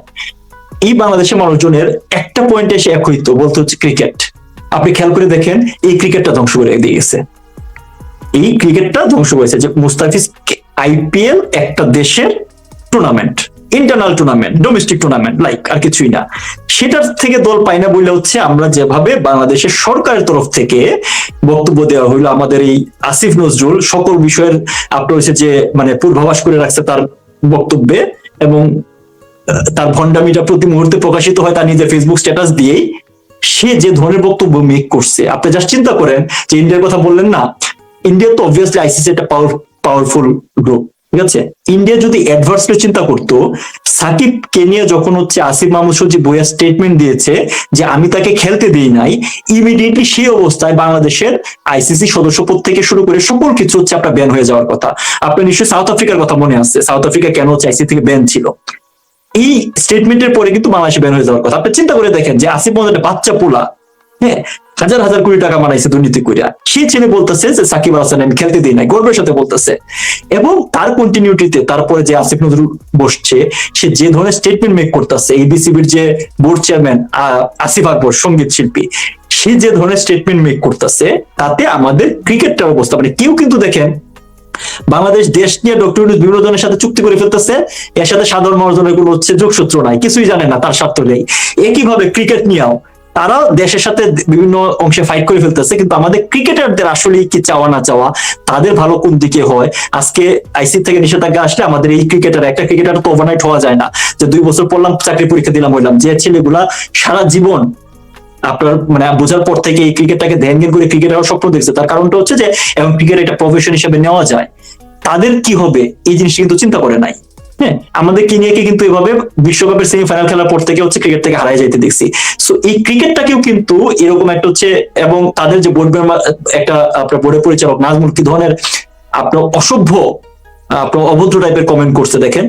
এই বাংলাদেশের মানুষজনের একটা পয়েন্টে এসে এক হইতো, বলতে হচ্ছে ক্রিকেট। আপনি খেয়াল করে দেখেন, এই ক্রিকেটটা ধ্বংস করে দিয়ে গেছে, এই ক্রিকেটটা ধ্বংস করেছে। যে মুস্তাফিজ, আইপিএল একটা দেশের tournament, internal tournament, domestic tournament, like আর কিছুই না, সেটার থেকে দল পাই না বললে হচ্ছে আমরা যেভাবে বাংলাদেশের সরকারের তরফ থেকে বক্তব্য দেওয়া হইলো, আমাদের এই আসিফ নজরুল সকল বিষয়ের আপনার হচ্ছে যে মানে পূর্বাভাস করে রাখছে তার বক্তব্যে, এবং তার ভণ্ডামিটা প্রতি মুহূর্তে প্রকাশিত হয় তার নিজের ফেসবুক স্ট্যাটাস দিয়েই। সে যে ধরনের বক্তব্য মেক করছে, আপনি জাস্ট চিন্তা করেন যে ইন্ডিয়ার কথা বললেন না, ইন্ডিয়া তো অবভিয়াসলি আইসিসি একটা পাওয়ারফুল গ্রুপ, ঠিক আছে। ইন্ডিয়া যদি অ্যাডভার্সলি চিন্তা করতো, সাকিব কে নিয়ে যখন হচ্ছে আসিফ মাহমুদ সজিব ভুঁইয়া স্টেটমেন্ট দিয়েছে যে আমি তাকে খেলতে দিই নাই, ইমিডিয়েটলি সেই অবস্থায় বাংলাদেশের আইসিসি সদস্যপদ থেকে শুরু করে সকল কিছু হচ্ছে আপনার ব্যান হয়ে যাওয়ার কথা। আপনার নিশ্চয়ই সাউথ আফ্রিকার কথা মনে আছে, সাউথ আফ্রিকা কেন হচ্ছে আইসিসি থেকে ব্যান ছিল, এই স্টেটমেন্টের পরে কিন্তু বাংলাদেশে ব্যান হয়ে যাওয়ার কথা। আপনি চিন্তা করে দেখেন যে আসিফ মাহমুদ একটা বাচ্চা পোলা, হ্যাঁ, হাজার হাজার কোটি টাকা বানাইছে দুর্নীতি করিয়া, সেই ছেলে বলতেছে যে সাকিব আল হাসান আমি খেলতে দিই নাই, গর্বের সাথে বলতেছে। এবং তার কন্টিনিউটিতে তারপরে যে আসিফ নজরুল বসছে, সে যে ধরনের স্টেটমেন্ট মেক করতেছে, এবিসিবির যে বোর্ড চেয়ারম্যান আসিফ আকবর সঙ্গীত শিল্পী, সে যে ধরনের স্টেটমেন্ট মেক করতেছে, তাতে আমাদের ক্রিকেটটার অবস্থা মানে কেউ কিন্তু দেখেন বাংলাদেশ দেশ নিয়ে ডক্টর ইউনূস বিভিন্ন জনের সাথে চুক্তি করে ফেলতেছে, এর সাথে সাধারণ মানুষজনের কোনো হচ্ছে যোগসূত্র নাই, কিছুই জানে না, তার স্বার্থ নেই। একইভাবে ক্রিকেট নিয়েও তারা দেশের সাথে বিভিন্ন অংশে ফাইট করে ফেলতেছে, কিন্তু আমাদের ক্রিকেটারদের আসলে কি চাওয়া না চাওয়া, তাদের ভালো কোন দিকে হয়। আজকে আইসিসি থেকে নিষেধাজ্ঞা আসলে আমাদের এই একটা ক্রিকেটার তো ওভারনাইট হওয়া যায় না, যে 2 বছর পড়লাম চাকরি পরীক্ষা দিলাম হইলাম। যে ছেলেগুলা সারা জীবন আপনার মানে বোঝার পর থেকে এই ক্রিকেটটাকে ধ্যান জ্ঞান করে ক্রিকেটার স্বপ্ন দেখছে, তার কারণটা হচ্ছে যে এখন ক্রিকেট একটা প্রফেশন হিসেবে নেওয়া যায়, তাদের কি হবে এই জিনিসটা কিন্তু চিন্তা করে নাই। হ্যাঁ, আমাদের কেনিয়াকে কিন্তু এভাবে বিশ্বকাপের সেমিফাইনাল খেলার পর থেকে হচ্ছে ক্রিকেট থেকে হারাই যাইতে দেখছি। সো এই ক্রিকেটটাকেও কিন্তু এরকম একটা হচ্ছে, এবং তাদের যে বোর্ড মেম্বার একটা আপনার বোর্ডের পরিচালক নাজমুল কি ধরনের আপনার অসভ্য আপনার অভদ্র টাইপের কমেন্ট করছে দেখেন।